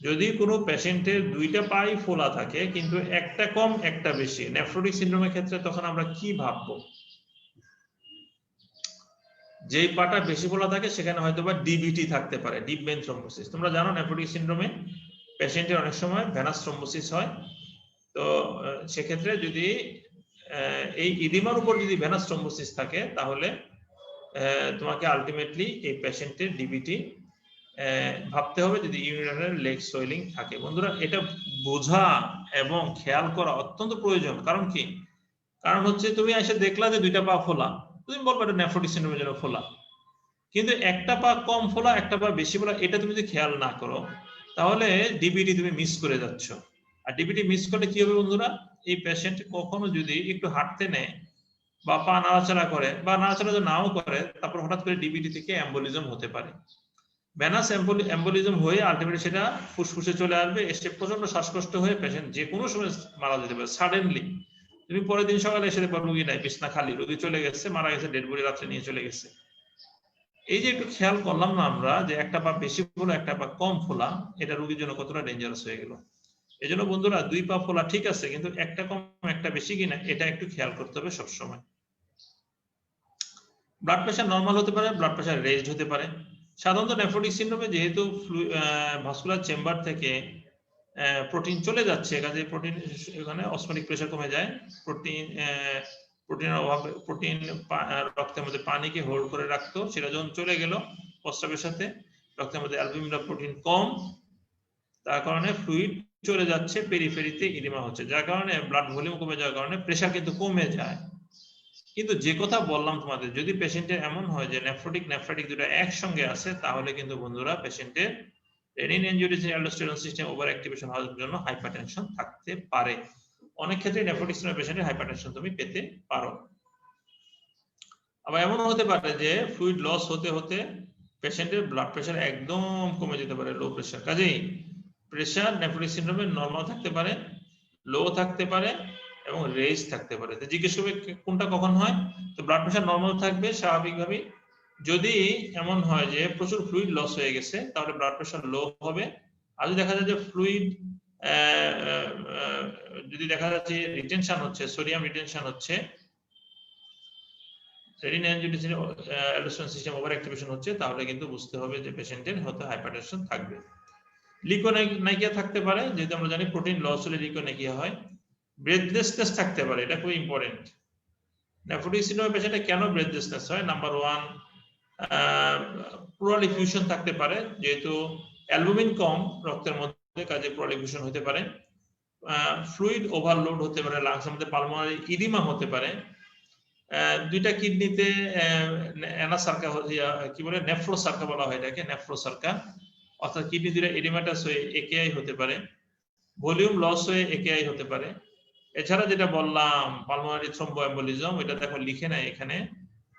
যদি কোনো পেশেন্টের দুইটা পাই ফোলা থাকে কিন্তু একটা কম একটা বেশি, নেফ্রোটিক সিনড্রোমের ক্ষেত্রে তখন আমরা কি ভাববো? যেই পাটা বেশি ফোলা থাকে সেখানে হয়তো বা ডিবিটি থাকতে পারে, ডিপ ভেন থ্রম্বোসিস। তোমরা জানো নেফ্রোটিক সিনড্রোমে পেশেন্টের অনেক সময় ভেনাস থ্রম্বোসিস হয়। তো সেক্ষেত্রে যদি এই ইডিমার উপর যদি ভেনাস থ্রম্বোসিস থাকে, তাহলে তোমাকে আলটিমেটলি এই পেশেন্টের ডিবিটি ভাবতে হবে যদি ইউরিনারি লেগ সোয়েলিং থাকে। বন্ধুরা এটা বোঝা এবং খেয়াল করা অত্যন্ত প্রয়োজন। কারণ কি? কারণ হচ্ছে তুমি এসে দেখলা যে দুইটা পা ফোলা, তুমি বলবে এটা নেফ্রোটিক সিনড্রোমের জন্য ফোলা, কিন্তু একটা পা কম ফোলা একটা পা বেশি ফোলা, এটা তুমি যদি খেয়াল না করো তাহলে ডিবিটি তুমি মিস করে যাচ্ছ। আর ডিবিটি মিস করলে কি হবে বন্ধুরা, এই পেশেন্ট কখনো যদি একটু হাঁটতে নেয় বা পা নাড়াচাড়া করে বা নাড়াচাড়া যদি নাও করে, তারপর হঠাৎ করে ডিবিটি থেকে এম্বোলিজম হতে পারে। ভেনাস এম্বোলিজম হয়ে আলটিমেটলি সেটা ফুসফুসে চলে আসবে, এসে প্রচন্ড শ্বাসকষ্ট হয়ে পেশেন্ট যে কোনো সময় মারা যেতে পারে সাডেনলি। তুমি পরের দিন সকালে এসে দেখবা রোগী নাই, বিছনা খালি, রোগী চলে গেছে, মারা গেছে, ডেড বডি রাত্রে নিয়ে চলে গেছে। এই যে একটু খেয়াল করলাম না আমরা যে একটা পা বেশি ফোলা একটা পা কম ফোলা, এটা রোগীর জন্য কতটা ডেঞ্জারাস হয়ে গেল। এই জন্য বন্ধুরা 2 পা ফোলা ঠিক আছে, কিন্তু একটা কম একটা বেশি কিনা এটা একটু খেয়াল করতে হবে সবসময়। ব্লাড প্রেশার নরমাল হতে পারে, ব্লাড প্রেশার রেজড হতে পারে। সাধারণত নেফ্রোটিক সিনড্রোমে যেহেতু ভাস্কুলার চেম্বার থেকে প্রোটিন চলে যাচ্ছে, কাজে প্রোটিন এখানে অসমোটিক প্রেশার কমে যায়, প্রোটিনের অভাবে প্রোটিন রক্তের মধ্যে পানিকে হোল্ড করে রাখতো, সেটা যখন চলে গেল প্রস্রাবের সাথে, রক্তের মধ্যে অ্যালবুমিন বা প্রোটিন কম, তার কারণে ফ্লুইড চলে যাচ্ছে, পেরিফেরিতে ইডিমা হচ্ছে, যার কারণে ব্লাড ভলিউম কমে যাওয়ার কারণে প্রেশার কিন্তু কমে যায়। কিন্তু যে কথা বললাম তোমাদের, যদি পেশেন্টের এমন হয় যে নেফ্রোটিক দুটো একসঙ্গে আছে, তাহলে কিন্তু বন্ধুরা পেশেন্টের renin angiotensin aldosterone system over activation হওয়ার জন্য হাইপারটেনশন থাকতে পারে। অনেক ক্ষেত্রে নেফ্রোটিক সিনড্রোম পেশেন্টের হাইপারটেনশন তুমি পেতে পারো। আবার এমন হতে পারে যে ফ্লুইড লস হতে হতে পেশেন্টের ব্লাড প্রেশার একদম কমে যেতে পারে, লো প্রেশার। কাজেই প্রেশার নেফ্রোটিক সিনড্রোমে নরমাল থাকতে পারে, লো থাকতে পারে এবং রেজ থাকতে পারে। তো জিজ্ঞেস করবে কোনটা কখন হয়, তো ব্লাড প্রেশার নরমাল থাকবে স্বাভাবিকভাবে। যদি এমন হয় যে প্রচুর ফ্লুইড লস হয়ে গেছে, তাহলে ব্লাড প্রেশার লো হবে। আর যদি দেখা যায় যে ফ্লুইড যদি দেখা যাচ্ছে রিটেনশন হচ্ছে, সোডিয়াম রিটেনশন হচ্ছে, renin angiotensin aldosterone system over activation হচ্ছে, তাহলে কিন্তু বুঝতে হবে যে পেশেন্টের হয়তো হাইপারটেনশন থাকবে। লিকোনাইকিয়া থাকতে পারে, যেহেতু আমরা জানি প্রোটিন লস হলে লিকোনাইকিয়া হয়। ব্রেথলেসনেস থাকতে পারে, এটা খুব ইম্পর্টেন্ট। নেফ্রোটিক সিনড্রোমের পেশেন্টে কেন ব্রেথলেসনেস হয়? নাম্বার 1, প্লুরাল এফিউশন থাকতে পারে, যেহেতু অ্যালবুমিন কম রক্তের মধ্যে, কাজে প্লুরাল এফিউশন হতে পারে। ফ্লুইড ওভারলোড হতে পারে, লাংসের মধ্যে পালমোনারি ইডিমা হতে পারে। দুইটা কিডনিতে অ্যানাসার্কা কি বলে, নেফ্রোসার্কা বলা হয় এটাকে, নেফ্রোসার্কা, অর্থাৎ কিডনি দুইটা এডিমাটাস হয়ে একেআই হতে পারে, ভলিউম লস হয়ে একেআই হতে পারে। এছাড়া যেটা বললাম পালমোনারি থ্রম্বোএম্বোলিজম, এটা দেখো লিখে নাই এখানে,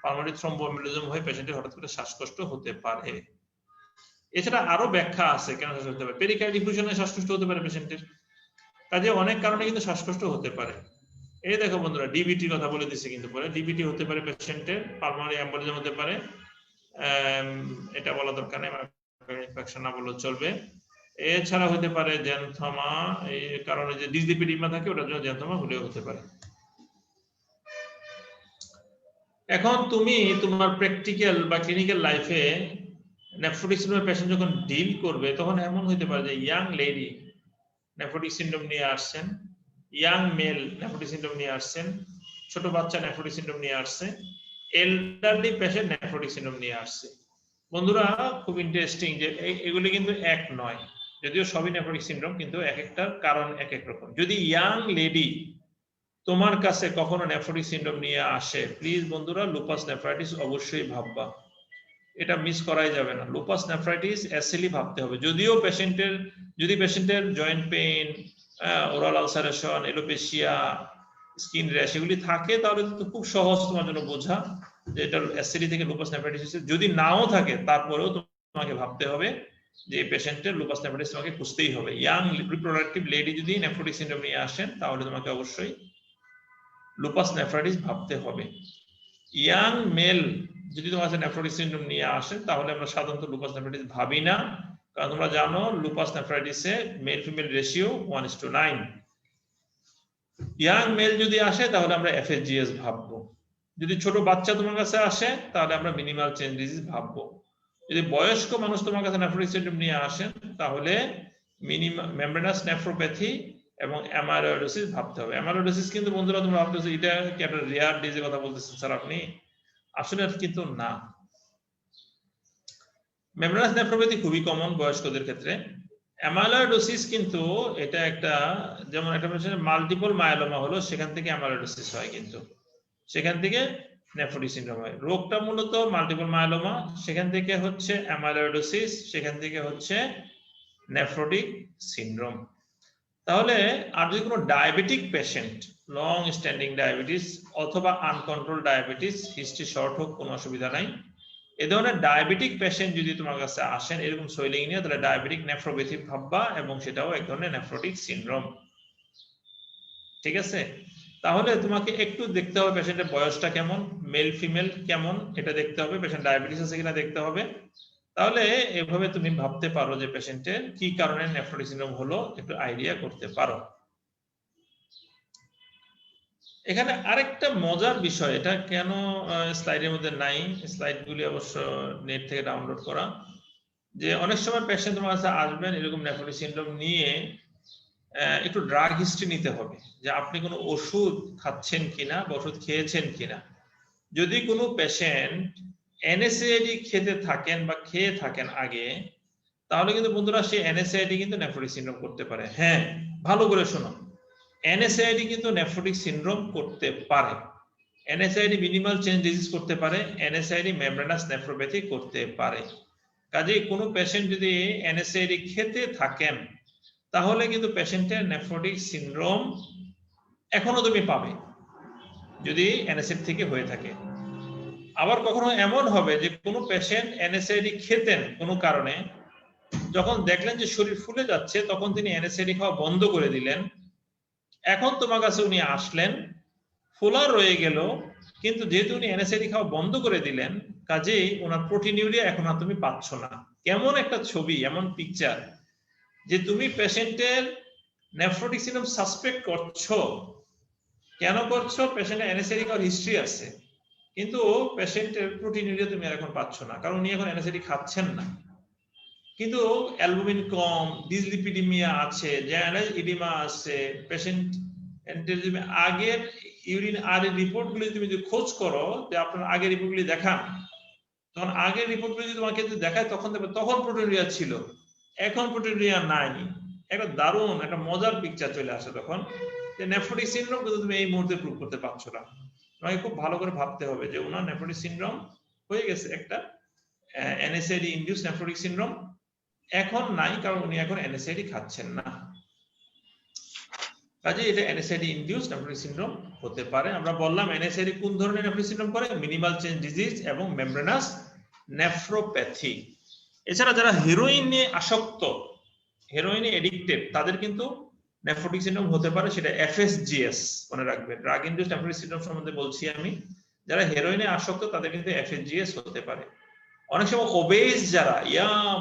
পালমোনারি থ্রম্বোএম্বোলিজম হয়ে পেশেন্টের হঠাৎ করে শ্বাসকষ্ট হতে পারে। এছাড়া আরো ব্যাখ্যা আছে কেন শ্বাসকষ্ট হতে পারে। পেরিকার্ড ডিফিউশনে শ্বাসকষ্ট হতে পারে পেশেন্টের, কাজে অনেক কারণে কিন্তু শ্বাসকষ্ট হতে পারে। এই দেখো বন্ধুরা ডিবিটির কথা বলে দিচ্ছে, কিন্তু পরে ডিবিটি হতে পারে পেশেন্টের, পালমোনারি এম্বোলিজম হতে পারে, এটা বলা দরকার নেই, ইনফেকশন না বললেও চলবে। এছাড়া হতে পারে জ্যান্থমা, এই কারণে যে ডিসলিপিডিমা থাকে ওটার জন্য জ্যান্থমা হলেও হতে পারে। এখন তুমি তোমার প্র্যাকটিক্যাল বা ক্লিনিক্যাল লাইফে নেফ্রোটিক সিনড্রোমের পেশেন্ট যখন ডিল করবে, তখন এমন হতে পারে যে ইয়াং লেডি নেফ্রোটিক সিনড্রোম নিয়ে আসছেন, ইয়াং মেল নেফ্রোটিক সিনড্রোম নিয়ে আসছেন, ছোট বাচ্চা নেফ্রোটিক সিনড্রোম নিয়ে আসছে, এল্ডারলি পেশেন্ট নেফ্রোটিক সিনড্রোম নিয়ে আসছে। বন্ধুরা খুব ইন্টারেস্টিং যে এগুলি কিন্তু এক নয়, যদিও সবই নেফ্রোটিক সিনড্রোম, কিন্তু এক একটার কারণ এক এক রকম। যদি ইয়াং লেডি তোমার কাছে কখনো নেফ্রোটিক সিনড্রোম নিয়ে আসে, প্লিজ বন্ধুরা লুপাস নেফ্রাইটিস অবশ্যই ভাববা, এটা মিস করাই যাবে না। লুপাস নেফ্রাইটিস অ্যাসিলি ভাবতে হবে। যদিও পেশেন্টের joint pain, oral ulceration, alopecia, skin rash এগুলি থাকে, তাহলে তো খুব সহজ তোমার জন্য বোঝা যে এটা অ্যাসিলি থেকে লুপাস নেফ্রাইটিস। যদি নাও থাকে তারপরেও তোমাকে ভাবতে হবে যে পেশেন্টের লুপাস নেফ্রাইটিস তোমাকে খুঁজতেই হবে। ইয়াং রিপ্রোডাক্টিভ লেডি যদি নেফ্রোটিক সিনড্রোম নিয়ে আসেন, তাহলে তোমাকে অবশ্যই লুপাস নেফ্রাইটিস ভাবতে হবে। ইয়াং মেল যদি তোমার কাছে নেফ্রোটিক সিনড্রোম নিয়ে আসেন, তাহলে আমরা সাধারণত লুপাস নেফ্রাইটিস ভাবি না, কারণ তোমরা জানো লুপাস নেফ্রাইটিসে male female ratio 1:9। Young male যদি আসে তাহলে আমরা এফএসজিএস ভাববো। যদি ছোট বাচ্চা তোমার কাছে আসে তাহলে আমরা মিনিমাল চেঞ্জ ডিজিজ ভাববো। যদি বয়স্ক মানুষ তোমার কাছে নেফ্রোটিক সিনড্রোম নিয়ে আসেন, তাহলে মেমব্রেনাস নেফ্রোপ্যাথি এবং অ্যামাইলোইডোসিস ভাবতে হবে। অ্যামাইলোইডোসিস কিন্তু বন্ধুরা তোমরা ভাবতেছো এটা কি একটা রেয়ার ডিজিজের কথা বলতেছেন স্যার আপনি, আসলে কিন্তু না। মেমব্রেনাস নেফ্রোপ্যাথি খুবই কমন বয়স্কদের ক্ষেত্রে। অ্যামাইলোইডোসিস কিন্তু এটা একটা, যেমন একটা মাল্টিপল মায়োলোমা হলো, সেখান থেকে অ্যামাইলোইডোসিস হয়, কিন্তু সেখান থেকে নেফ্রোটিক সিনড্রোম হয়। রোগটা মূলত মাল্টিপল মায়োলোমা, সেখান থেকে হচ্ছে অ্যামাইলোইডোসিস, সেখান থেকে হচ্ছে নেফ্রোটিক সিনড্রোম। তাহলে আর যদি কোনো diabetic patient, long standing diabetes অথবা আনকন্ট্রোল ডায়াবেটিস, হিস্ট্রি শর্ট হোক কোনো অসুবিধা নাই, এ ধরনের ডায়াবেটিক পেশেন্ট যদি তোমার কাছে আসেন এরকম সোয়েলিং নিয়ে, তাহলে ডায়াবেটিক নেফ্রোপ্যাথি ভাববা, এবং সেটাও এক ধরনের নেফ্রোটিক সিনড্রোম। ঠিক আছে, তাহলে তোমাকে একটু দেখতে হবে পেশেন্টের বয়সটা কেমন, মেল ফিমেল কেমন, এটা দেখতে হবে, পেশেন্ট ডায়াবেটিস আছে কিনা দেখতে হবে। তাহলে এভাবে তুমি ভাবতে পারো যে পেশেন্টের কি কারণে নেফ্রোটিক সিনড্রোম হলো, একটু আইডিয়া করতে পারো। এখানে আরেকটা মজার বিষয়, এটা কেন স্লাইডের মধ্যে নাই, স্লাইডগুলি অবশ্য নেট থেকে ডাউনলোড করা, যে অনেক সময় পেশেন্ট তোমার কাছে আসবেন এরকম নেফ্রোটিক সিনড্রোম নিয়ে, একটু ড্রাগ হিস্ট্রি নিতে হবে, যে আপনি কোনো ওষুধ খাচ্ছেন কিনা বা ওষুধ খেয়েছেন কিনা। যদি কোনো পেশেন্ট এনএসএআইডি খেতে থাকেন বা খেয়ে থাকেন আগে, তাহলে কিন্তু বন্ধুরা সেই এনএসএআইডি কিন্তু নেফ্রোটিক সিনড্রোম করতে পারে। হ্যাঁ, ভালো করে শোনো, এনএসআইডি কিন্তু নেফ্রোটিক সিনড্রোম করতে পারে। এনএসআইডি মিনিমাল চেঞ্জ ডিজিজ করতে পারে, এনএসআইডি মেমব্রেনাস নেফ্রোপ্যাথি করতে পারে। কাজেই কোনো পেশেন্ট যদি এনএসআইডি খেতে থাকেন, তাহলে কিন্তু পেশেন্টের নেফ্রোটিক সিনড্রোম এখনো তুমি পাবে যদি এনএসআইডি থেকে হয়ে থাকে। আবার কখনো এমন হবে যে কোনো পেশেন্ট এনএসআইডি খেতেন কোনো কারণে, যখন দেখলেন যে শরীর ফুলে যাচ্ছে তখন তিনি এনএসআইডি খাওয়া বন্ধ করে দিলেন। এখন তোমার কাছে উনি আসলেন, ফোলা রয়ে গেল, কিন্তু যেহেতু উনি এনএসআইডি খাওয়া বন্ধ করে দিলেন, কাজেই ওনার প্রোটিনিউরিয়া এখন আর তুমি পাচ্ছ না। কেমন একটা ছবি, এমন পিকচার, যে তুমি পেশেন্টের নেফ্রোটিক সিনড্রোম সাসপেক্ট করছো। কেন করছো? পেশেন্টের এনএসআইডি খাওয়ার হিস্ট্রি আছে, কিন্তু পেশেন্টের প্রোটিনিউরিয়া তুমি এখন পাচ্ছ না, কারণ উনি এখন এনএসআইডি খাচ্ছেন না। কিন্তু অ্যালবুমিন কম, ডিসলিপিডিমিয়া আছে, জেনারেল ইডিমা আছে, পেশেন্ট আগের ইউরিন আর রিপোর্টগুলি তুমি যদি খোঁজ করো, যে আপনার আগের রিপোর্টগুলি দেখান, তখন আগের রিপোর্টগুলি যদি তোমাকে যদি দেখায় তখন দেখবে তখন প্রোটিনিউরিয়া ছিল, এখন প্রোটিনিউরিয়া নাই। একটা দারুণ একটা মজার পিকচার চলে আসে তখন, যে নেফ্রোটিক সিনড্রোম কিন্তু তুমি এই মুহূর্তে প্রুভ করতে পারছো না। তোমাকে খুব ভালো করে ভাবতে হবে যে ওনার নেফ্রোটিক সিনড্রোম হয়ে গেছে, একটা এনএসআইডি ইনডিউস নেফ্রোটিক সিনড্রোম এখন নাই, কারণ উনি এখন এনএসআইডি খাচ্ছেন না। কাজে এটা এনএসআইডি ইনডিউস নেফ্রোটিক সিনড্রোম হতে পারে। আমরা বললাম এনএসআইডি কোন ধরনের নেফ্রোটিক সিনড্রোম করে, মিনিমাল চেঞ্জ ডিজিজ এবং মেমব্রেনাস নেফ্রোপ্যাথি। এছাড়া যারা হেরোইন নিয়ে আসক্ত, হেরোইনে এডিক্টেড, তাদের কিন্তু নেফ্রোটিক সিনড্রোম হতে পারে, সেটা এফএসজিএস মনে রাখবেন, ড্রাগ ইনডিউস নেফ্রোটিক সিনড্রোম সম্বন্ধে বলছি আমি। যারা হেরোইনে আসক্ত তাদের কিন্তু এফএসজিএস হতে পারে। অনেক সময় ওবেস, যারা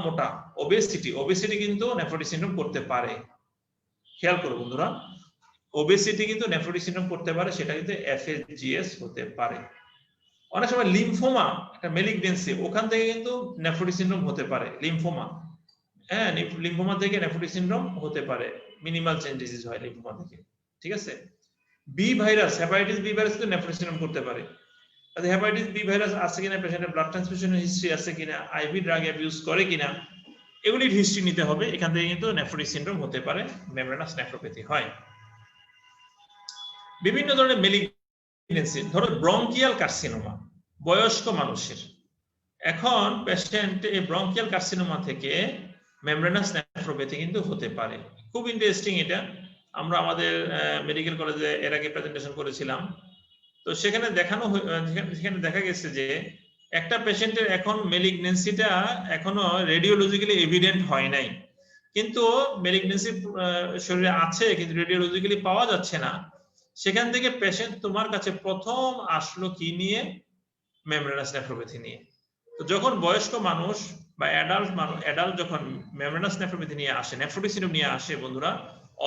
মোটা, ওবেসিটি কিন্তু নেফ্রোটিক সিনড্রোম করতে পারে। খেয়াল করো বন্ধুরা, ওবেসিটি কিন্তু নেফ্রোটিক সিনড্রোম করতে পারে, সেটা কিন্তু এফএসজিএস হতে পারে। অনেক সময় লিম্ফোমা, একটা মেলিগনেন্সি, ওখান থেকে কিন্তু নেফ্রোটিক সিনড্রোম হতে পারে। লিম্ফোমা, হ্যাঁ, লিম্ফোমা থেকে নেফ্রোটিক সিনড্রোম হতে পারে, মিনিমাল চেঞ্জ ডিজিজ হয় লিম্ফোমা থেকে। ঠিক আছে, B virus, hepatitis B virus কিন্তু নেফ্রোটিক সিনড্রোম করতে পারে। হেপাটাইটিস বি ভাইরাস আছে কিনা, পেশেন্টের ব্লাড ট্রান্সফিউশনের হিস্ট্রি আছে কিনা, আইভি ড্রাগ অ্যাবিউজ করে কিনা, এগুলির হিস্ট্রি নিতে হবে। এখান থেকে কিন্তু নেফ্রোটিক সিনড্রোম হতে পারে, মেমব্রেনাস নেফ্রোপ্যাথি হয়। বিভিন্ন ধরনের মেলিগনেন্সি, ধরো ব্রঙ্কিয়াল কার্সিনোমা বয়স্ক মানুষের, এখন পেশেন্ট এই ব্রঙ্কিয়াল কার্সিনোমা থেকে মেমব্রেনাস নেফ্রোপ্যাথি কিন্তু হতে পারে। খুব ইন্টারেস্টিং এটা, আমরা আমাদের মেডিকেল কলেজে এর আগে প্রেজেন্টেশন করেছিলাম। তো সেখানে দেখা গেছে যে একটা পেশেন্টের এখন মেলিগনেন্সিটা এখনো রেডিওলজিক্যালি এভিডেন্ট হয় নাই, কিন্তু মেলিগনেন্সি শরীরে আছে কিন্তু রেডিওলজিক্যালি পাওয়া যাচ্ছে না। সেখান থেকে পেশেন্ট তোমার কাছে প্রথম আসলো কি নিয়ে? মেমব্রেনাস নেফ্রোপ্যাথি নিয়ে। তো যখন বয়স্ক মানুষ বা অ্যাডাল্ট যখন মেমব্রেনাস নেফ্রোপ্যাথি নিয়ে আসে, নেফ্রোটিক সিনড্রোম নিয়ে আসে, বন্ধুরা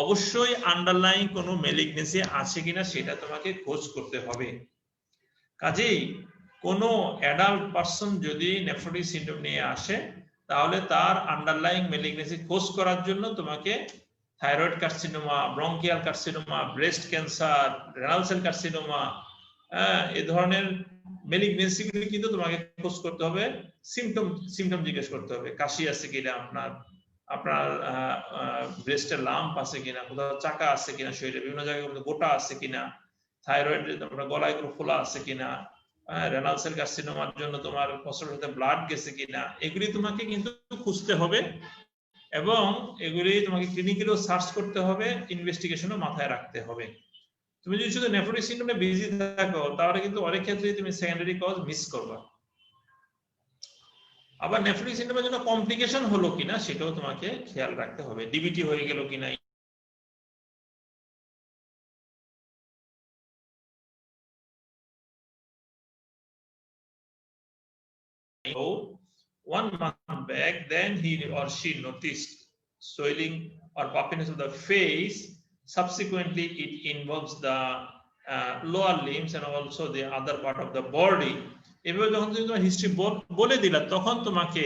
অবশ্যই আন্ডারলাইং কোনো মেলিগনেন্সি আছে কিনা সেটা তোমাকে খোঁজ করতে হবে। কাজেই কোনো অ্যাডাল্ট পারসন যদি নেফ্রোটিক সিনড্রোম নিয়ে আসে, তাহলে তার আন্ডারলাইং মেলিগনেন্সি খোঁজ করার জন্য তোমাকে thyroid carcinoma, bronchial carcinoma, breast cancer, renal cell carcinoma, এই ধরনের মেলিগনেন্সিগুলি কিন্তু তোমাকে খোঁজ করতে হবে, সিমটম জিজ্ঞেস করতে হবে। কাশি আছে কিনা আপনার ব্রেস্টের লাম্প আছে কিনা, কোথাও চাকা আছে কিনা, শরীরে বিভিন্ন জায়গায় গোটা আছে কিনা, থাইরয়েড আপনার গলায় কোনো ফোলা আছে কিনা, রেনাল সেল কার্সিনোমার জন্য তোমার প্রস্রাবের সাথে ব্লাড গেছে কিনা, এগুলি তোমাকে কিন্তু খুঁজতে হবে এবং এগুলি তোমাকে ক্লিনিক্যালও সার্চ করতে হবে, ইনভেস্টিগেশনও মাথায় রাখতে হবে। তুমি যদি শুধু নেফ্রোটিক সিনড্রোমে বিজি থাকো তাহলে কিন্তু অনেক ক্ষেত্রেই তুমি সেকেন্ডারি কজ মিস করবা। আবার নেফ্রোটিক সিনড্রোমের জন্য কমপ্লিকেশন হলো কিনা সেটাও তোমাকে খেয়াল রাখতে হবে, ডিবিটি হয়ে গেল কিনা। One month back, then he or she noticed swelling or puffiness of the face. Subsequently, it involves the lower limbs and also the other part of the body. এভাবে যখন তুমি তোমার হিস্ট্রি বলে দিলা তখন তোমাকে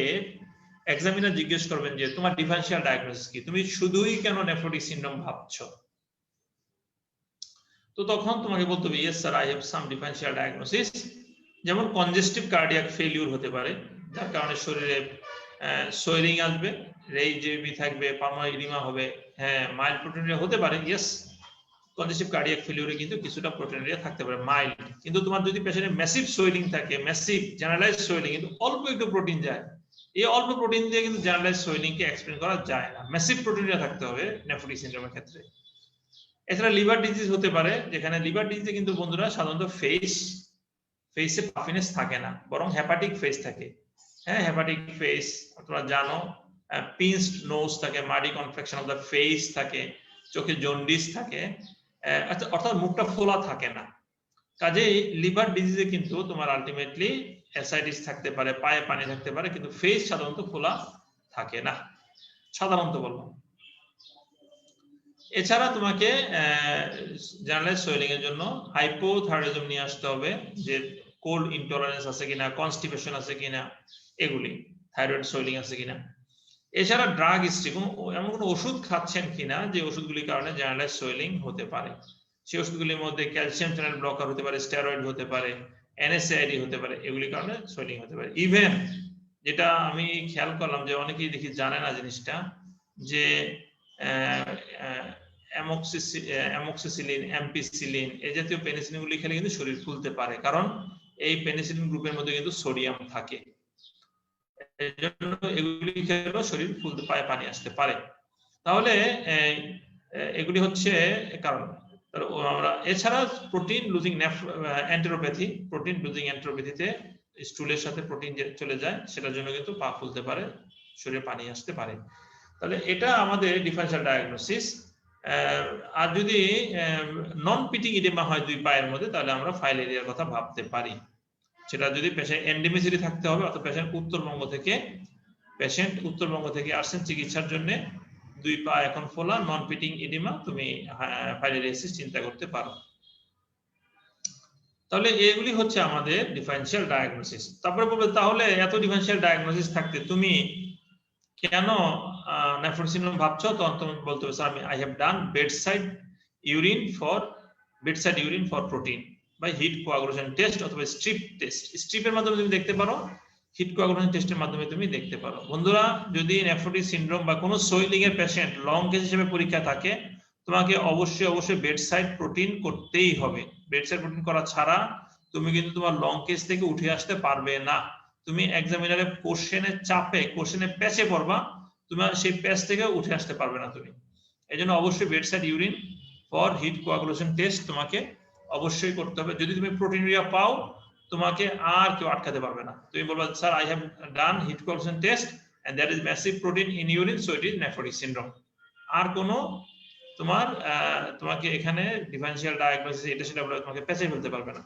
এক্সামিনার জিজ্ঞেস করবেন যে তোমার ডিফারেন্সিয়াল ডায়াগনোসিস কি, তুমি শুধুই কেন নেফ্রোটিক সিনড্রোম ভাবছো। তো তখন তোমাকে বলতে হবে yes sir, I have some differential diagnosis. যেমন কনজেস্টিভ কার্ডিয়াক ফেলিউর হতে পারে, যার কারণে শরীরে সোয়েলিং আসবে, রেইজেবি থাকবে, পালমোনারি এডিমা হবে, হ্যাঁ মাইল্ড প্রোটিনুরিয়া হতে পারে। ইয়েস, কনজেস্টিভ কার্ডিয়াক ফেলিউরে কিন্তু কিছুটা প্রোটিনুরিয়া থাকতে পারে মাইল্ড। কিন্তু তোমার যদি পেশেন্টের ম্যাসিভ সোয়েলিং থাকে, ম্যাসিভ জেনারেলাইজড সোয়েলিং, কিন্তু অল্প একটু প্রোটিন যায়, এই অল্প প্রোটিন দিয়ে কিন্তু জেনারেলাইজড সোয়েলিং কে এক্সপ্লেইন করা যায় না। ম্যাসিভ প্রোটিনুরিয়া থাকতে হবে নেফ্রোটিক সিনড্রোমের ক্ষেত্রে। এছাড়া লিভার ডিজিজ হতে পারে, যেখানে লিভার ডিজিজে কিন্তু বন্ধুরা সাধারণত ফেসে পাফিনেস থাকে না, বরং হেপাটিক ফেস থাকে। হ্যাঁ, হেপাটিক ফেস তোমরা জানো, পিঞ্চড নোজ থাকে, মাডি কনফেকশন অফ দ্য ফেস থাকে, চোখে জন্ডিস থাকে, অর্থাৎ মুখটা ফোলা থাকে না। কাজেই লিভার ডিজিজে কিন্তু তোমার আলটিমেটলি অ্যাসাইটিস থাকতে পারে, পায়ে পানি থাকতে পারে, কিন্তু ফেস সাধারণত ফোলা থাকে না, সাধারণত বললাম। এছাড়া তোমাকে জেনারেলাইজড সোয়েলিং এর জন্য হাইপোথাইরয়েডিজম নিয়ে আসতে হবে, যে কোল্ড ইনটলারেন্স আছে কিনা, কনস্টিপেশন আছে কিনা, এগুলি থাইরয়েড সোয়েলিং আছে কিনা। এছাড়া ড্রাগ হিস্ট্রি, এমন কোনো ওষুধ খাচ্ছেন কিনা যে ওষুধগুলির কারণে জেনারেলাইজড সোয়েলিং হতে পারে। সেই ওষুধগুলির মধ্যে ক্যালসিয়াম চ্যানেল ব্লকার হতে পারে, স্টেরয়েড হতে পারে, এনএসএআইডি হতে পারে, এগুলির কারণে সোয়েলিং হতে পারে। ইভেন যেটা আমি খেয়াল করলাম যে অনেকেই দেখি জানে না জিনিসটা, যে অ্যামোক্সিসিলিন, অ্যাম্পিসিলিন এই জাতীয় পেনিসিলিনগুলি খেলে কিন্তু শরীর ফুলতে পারে, কারণ এই পেনিসিলিন গ্রুপের মধ্যে কিন্তু সোডিয়াম থাকে। এজন্য এগুলি খেলেও শরীর ফুলতে, পায়ে পানি আসতে পারে। তাহলে এগুলি হচ্ছে কারণ। আমরা এছাড়া প্রোটিন লুজিং এন্টেরোপ্যাথি, প্রোটিন লুজিং এন্টেরোপ্যাথিতে স্টুলের সাথে প্রোটিন চলে যায়, সেটার জন্য কিন্তু পা ফুলতে পারে, শরীরে পানি আসতে পারে। তাহলে এটা আমাদের ডিফারেন্সিয়াল ডায়াগনোসিস। আর যদি নন পিটিং ইডেমা হয় দুই পায়ের মধ্যে, তাহলে আমরা ফাইলেরিয়ার কথা ভাবতে পারি। সেটা যদি পেশেন্ট এন্ডেমিসিটি থাকতে হবে, অর্থাৎ পেশেন্ট উত্তরবঙ্গ থেকে আসছেন চিকিৎসার জন্য, দুই পা এখন ফোলা, নন পিটিং ইডেমা, তুমি ফাইলেরিয়াসিস চিন্তা করতে পারো। তাহলে এগুলি হচ্ছে আমাদের ডিফারেন্সিয়াল ডায়াগনোসিস। তারপরে বলবে তাহলে এত ডিফারেন্সিয়াল ডায়াগনোসিস থাকতে তুমি কেন নেফ্রোটিক সিনড্রোম ভাবছো? তখন তুমি বলতে হবে sir, I have done bedside urine for protein by heat coagulation test অথবা স্ট্রিপ টেস্ট। স্ট্রিপের মাধ্যমে তুমি দেখতে পারো, হিট কোয়াগুলেশন টেস্টের মাধ্যমে তুমি দেখতে পারো। বন্ধুরা, যদি নেফ্রোটিক সিনড্রোম বা কোনো সোয়েলিং এর পেশেন্ট লং কেস হিসেবে পরীক্ষা থাকে, তোমাকে অবশ্যই বেডসাইড প্রোটিন করতেই হবে। বেডসাইড প্রোটিন করা ছাড়া তুমি কিন্তু তোমার লং কেস থেকে উঠে আসতে পারবে না। তুমি এক্সামিনারে কোশ্চেনে প্যাচে পড়বা, তুমি সেই প্যাচ থেকে উঠে আসতে পারবে না তুমি। এই জন্য অবশ্যই bedside urine for heat coagulation test তোমাকে অবশ্যই করতে হবে। যদি তুমি প্রোটিনুরিয়া পাও, তোমাকে আর কেউ আটকাতে পারবে না। তুমি বলবা sir, I have done heat coagulation test and that is massive protein in urine, so it is nephrotic syndrome. আর কোনো তোমাকে এখানে ডিফারেন্সিয়াল ডায়াগনোসিস এটা সেটা বলে তোমাকে প্যাচে ফেলতে পারবে না।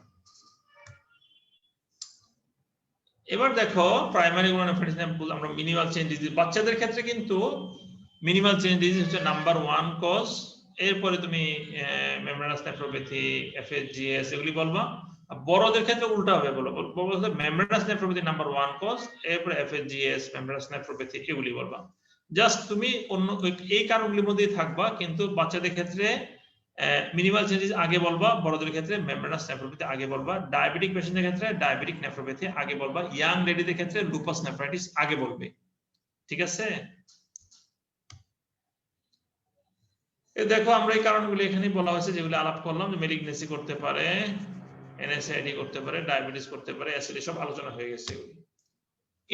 এবার দেখো প্রাইমারি নেফ্রোটিক সিনড্রোম, আমরা মিনিমাল চেঞ্জ ডিজিজ, বাচ্চাদের ক্ষেত্রে কিন্তু মিনিমাল চেঞ্জ ডিজিজ হচ্ছে নাম্বার 1 কজ। এরপরে তুমি মেমব্রেনাস নেফ্রোপ্যাথি, এফএসজিএস এগুলি বলবা। বড়দের ক্ষেত্রে উল্টা হবে, বলবো মেমব্রেনাস নেফ্রোপ্যাথি নাম্বার 1 কজ, এরপরে এফএসজিএস, মেমব্রেনাস নেফ্রোপ্যাথি এগুলি বলবা। জাস্ট তুমি অন্য এই কারণগুলির মধ্যেই থাকবা, কিন্তু বাচ্চাদের ক্ষেত্রে মিনিমাল চেঞ্জেস আগে বলবা, বড়দের ক্ষেত্রে মেমব্রেনাস নেফ্রোপ্যাথি আগে বলবা, ডায়াবেটিক পেশেন্টদের ক্ষেত্রে ডায়াবেটিক নেফ্রোপ্যাথি আগে বলবা, ইয়াং লেডিদের ক্ষেত্রে লুপাস নেফ্রাইটিস আগে বলবে। ঠিক আছে? দেখো আমরা এই কারণগুলো এখানে বলা হয়েছে, যেগুলো আলাপ করলাম, যে মেলিগনেসি করতে পারে, এনএসআইডি করতে পারে, ডায়াবেটিস করতে পারে, অ্যাসিডি, সব আলোচনা হয়ে গেছে এগুলি।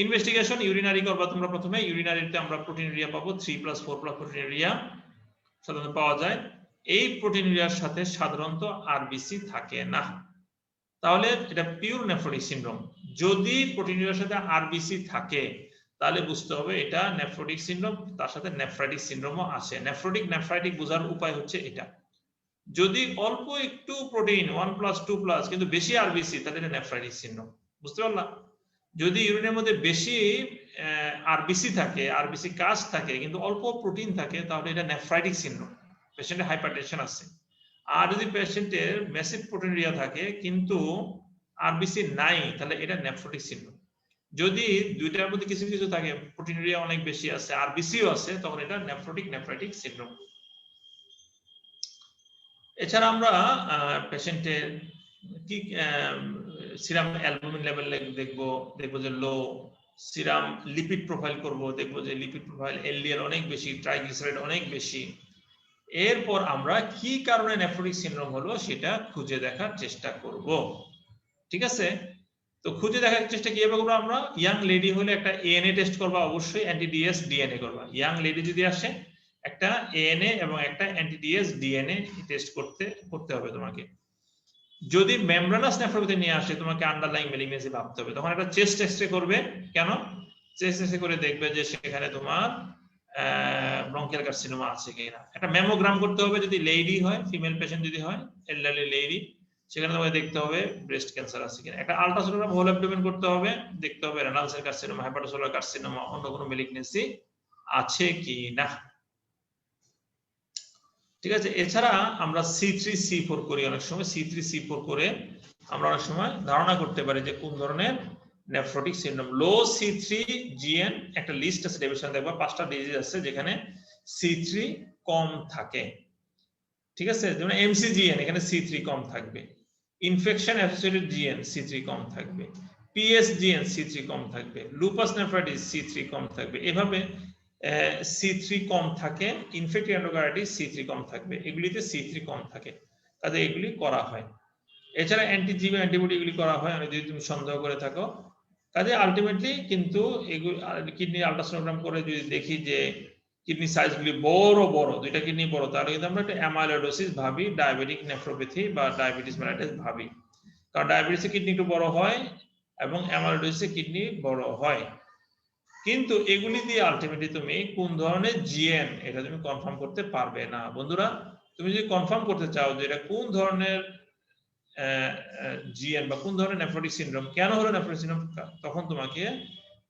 ইনভেস্টিগেশন ইউরিনারি করবা তোমরা প্রথমে। ইউরিনারিতে আমরা প্রোটিনুরিয়া পাবো 3+4+ প্রোটিনুরিয়া সাধারণত পাওয়া যায়। এই প্রোটিনুরিয়ার সাথে সাধারণত আরবিসি থাকে না, তাহলে এটা পিওর নেফ্রোটিক সিনড্রোম। যদি প্রোটিনুরিয়ার সাথে আরবিসি থাকে তাহলে বুঝতে হবে এটা নেফ্রোটিক সিনড্রোম, তার সাথে নেফ্রাইটিক সিনড্রোমও আছে। নেফ্রাইটিক বোঝার উপায় হচ্ছে এটা, যদি অল্প একটু প্রোটিন 1+2+ কিন্তু বেশি আরবিসি তাহলে এটা নেফ্রাইটিক সিনড্রোম, বুঝতে পারলাম? যদি ইউরিনের মধ্যে বেশি আরবিসি থাকে, আরবিসি কাজ থাকে কিন্তু অল্প প্রোটিন থাকে তাহলে এটা নেফ্রাইটিক সিনড্রোম, পেশেন্টের হাইপারটেনশন আছে। আর যদি পেশেন্টের ম্যাসিভ প্রোটিনুরিয়া থাকে কিন্তু আরবিসি নাই তাহলে এটা নেফ্রোটিক সিনড্রোম। যদি দুইটার মধ্যে কিছু কিছু থাকে, প্রোটিনুরিয়া অনেক বেশি আছে আরবিসিও আছে, তখন এটা নেফ্রাইটিক সিনড্রোম। এছাড়া আমরা পেশেন্টের কি সিরাম অ্যালবুমিন লেভেল দেখবো যে লো, সিরাম লিপিড প্রোফাইল করব, দেখবো যে লিপিড প্রোফাইল এলডিএল অনেক বেশি, ট্রাইগ্লিসারাইড অনেক বেশি। এরপর আমরা কি কারণে নেফ্রোটিক সিনড্রোম হলো সেটা খুঁজে দেখার চেষ্টা করব, ঠিক আছে? তো খুঁজে দেখার চেষ্টা কিভাবে করবো আমরা? ইয়াং লেডি হলে একটা এএনএ টেস্ট করবা, অবশ্যই অ্যান্টিডিএস ডিএনএ করবা। ইয়াং লেডি যদি আসে একটা এএনএ এবং একটা অ্যান্টিডিএস ডিএনএ টেস্ট করতে হবে তোমাকে। যদি মেমব্রেনাস নেফ্রোপ্যাথি নিয়ে আসে তোমাকে আন্ডারলাইং ম্যালিগন্যান্সি ভাবতে হবে, তখন একটা চেস্ট এক্সরে করবে। কেন? চেস্ট এক্সরে করে দেখবে যে সেখানে তোমার ব্রঙ্কিয়াল কার্সিনোমা আছে কিনা। একটা মেমোগ্রাম করতে হবে যদি লেডি হয়, ফিমেল পেশেন্ট যদি হয় এলডারলি লেডি, সেখানে তোমাকে দেখতে হবে ব্রেস্ট ক্যান্সার আছে কিনা। একটা আলট্রাসোনোগ্রাম হোল অ্যাবডোমেন করতে হবে, দেখতে হবে renal cell carcinoma, hepatocellular carcinoma, অন্য কোনো ম্যালিগন্যান্সি আছে কিনা, ঠিক আছে? এছাড়া আমরা C3C4 করি, অনেক সময় C3C4 করে আমরা অনেক সময় ধারণা করতে পারি যে কোন ধরনের নেফ্রোটিক সিনড্রোম। লো C3GN একটা লিস্ট আছে, ডেভিশন দেখবা 5টা ডিজিজ আছে যেখানে C3 কম থাকে, ঠিক আছে? যেমন MCGN এখানে C3 কম থাকবে, ইনফেকশন অ্যাসোসিয়েটেড GN C3 কম থাকবে, PSGN C3 কম থাকবে, লুপাস নেফ্রাইটিস C3 কম থাকবে। এভাবে C3 কম থাকে, ইনফেক্টিভ এন্ডোকার্ডিটিস C3 কম থাকবে, এগুলিতে C3 কম থাকে, কাজে এগুলি করা হয়। এছাড়া অ্যান্টিজিবি অ্যান্টিবডি এগুলি করা হয় অনেক, যদি তুমি সন্দেহ করে থাকো। কাজে আলটিমেটলি কিন্তু এগুলি কিডনি আলট্রাসোনোগ্রাম করে যদি দেখি যে কিডনি সাইজগুলি বড় বড়, দুইটা কিডনি বড়, তাহলে কিন্তু আমরা একটা অ্যামাইলোইডোসিস ভাবি, ডায়াবেটিক নেফ্রোপ্যাথি বা ডায়াবেটিস মেলাইটিস ভাবি। কারণ ডায়াবেটিসে কিডনি একটু বড় হয় এবং অ্যামাইলোইডোসিসে কিডনি বড় হয়। কিন্তু এগুলি দিয়ে আলটিমেটলি তুমি কোন ধরনের জিএন এটা তুমি কনফার্ম করতে পারবে না। বন্ধুরা, তুমি যদি কনফার্ম করতে চাও যে এটা কোন ধরনের জিএন বা কোন ধরনের নেফ্রোটিক সিনড্রোম, কেন হলো নেফ্রোটিক সিনড্রোম, তখন তোমাকে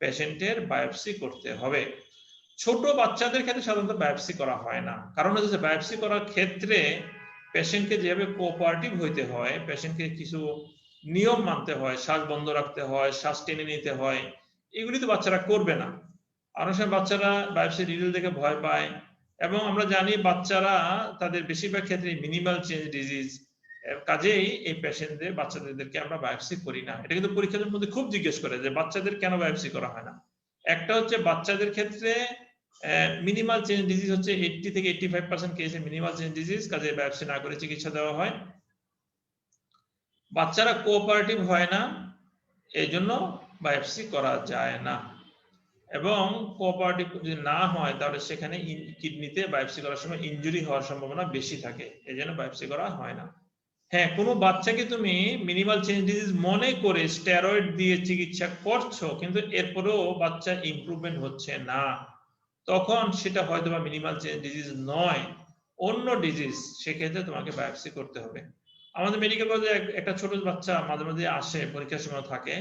পেশেন্টের বায়োপসি করতে হবে। ছোট বাচ্চাদের ক্ষেত্রে সাধারণত বায়োপসি করা হয় না, কারণ হচ্ছে বায়োপসি করার ক্ষেত্রে পেশেন্টকে যেভাবে কোঅপারেটিভ হইতে হয়, পেশেন্টকে কিছু নিয়ম মানতে হয়, শ্বাস বন্ধ রাখতে হয়, শ্বাস টেনে নিতে হয়, এগুলি তো বাচ্চারা করবে না। অনেক সময় বাচ্চারা বায়োপসি রিজাল্ট দেখে ভয় পায়, এবং আমরা জানি বাচ্চারা তাদের বেশিরভাগ ক্ষেত্রে মিনিমাল চেঞ্জ ডিজিজ, কাজেই এই পেশেন্টদের বাচ্চাদেরকে আমরা বায়োপসি করি না। এটা কিন্তু পরীক্ষার মধ্যে খুব জিজ্ঞেস করে যে বাচ্চাদের কেন বায়োপসি করা হয় না। একটা হচ্ছে বাচ্চাদের ক্ষেত্রে মিনিমাল চেঞ্জ ডিজিজ হচ্ছে 80 থেকে 85% কেসে মিনিমাল চেঞ্জ ডিজিজ, কাজে বায়োপসি না করে চিকিৎসা দেওয়া হয়। বাচ্চারা কোঅপারেটিভ হয় না, এই জন্য বায়োপসি করা যায় না। এবং কোঅপারেটিভ যদি না হয় তাহলে সেখানে কিডনিতে বায়োপসি করার সময় ইনজুরি হওয়ার সম্ভাবনা বেশি থাকে, এই জন্য বায়োপসি করা হয় না। হ্যাঁ, কোনো বাচ্চাকে তুমি মিনিমাল চেঞ্জ ডিজিজ মনে করে স্টেরয়েড দিয়ে চিকিৎসা করছো, কিন্তু এরপরেও বাচ্চা ইমপ্রুভমেন্ট হচ্ছে না, তখন সেটা হয়তো বা মিনিমাল চেঞ্জ ডিজিজ নয়, অন্য ডিজিজ, সেক্ষেত্রে তোমাকে বায়োপসি করতে হবে। আমাদের মেডিকেল কলেজে একটা ছোট বাচ্চা মাঝে মাঝে আসে, পরীক্ষার সময় থাকে,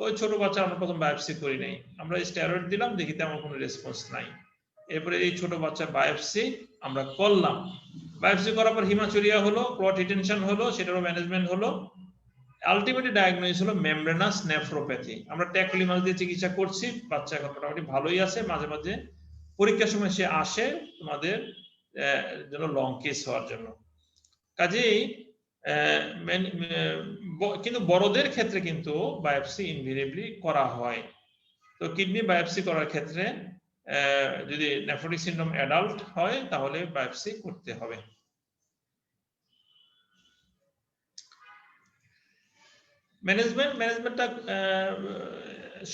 ওই ছোট বাচ্চা আমরা প্রথম বায়োপসি করি নাই, আমরা স্টেরয়েড দিলাম, দেখি তেমন কোনো রেসপন্স নাই। এরপরে এই ছোট বাচ্চা বায়োপসি আমরা করলাম, বায়োপসি করার পর হিমাচুরিয়া হলো, ক্লট রিটেনশন হলো, সেটারও ম্যানেজমেন্ট হলো। আলটিমেটলি ডায়াগনোসিস হলো মেমব্রেনাস নেফ্রোপ্যাথি। আমরা ট্যাকলিমাল দিয়ে চিকিৎসা করছি, বাচ্চা এখন মোটামুটি ভালোই আছে। মাঝে মাঝে পরীক্ষার সময় সে আসে তোমাদের জন্য লং কেস হওয়ার জন্য। কাজেই কিন্তু বড়দের ক্ষেত্রে কিন্তু বায়োপসি ইনভেরিয়েবলি করা হয়। তো কিডনি বায়োপসি করার ক্ষেত্রে যদি নেফ্রোটিক সিনড্রোম অ্যাডাল্ট হয় তাহলে বায়োপসি করতে হবে। ম্যানেজমেন্টটা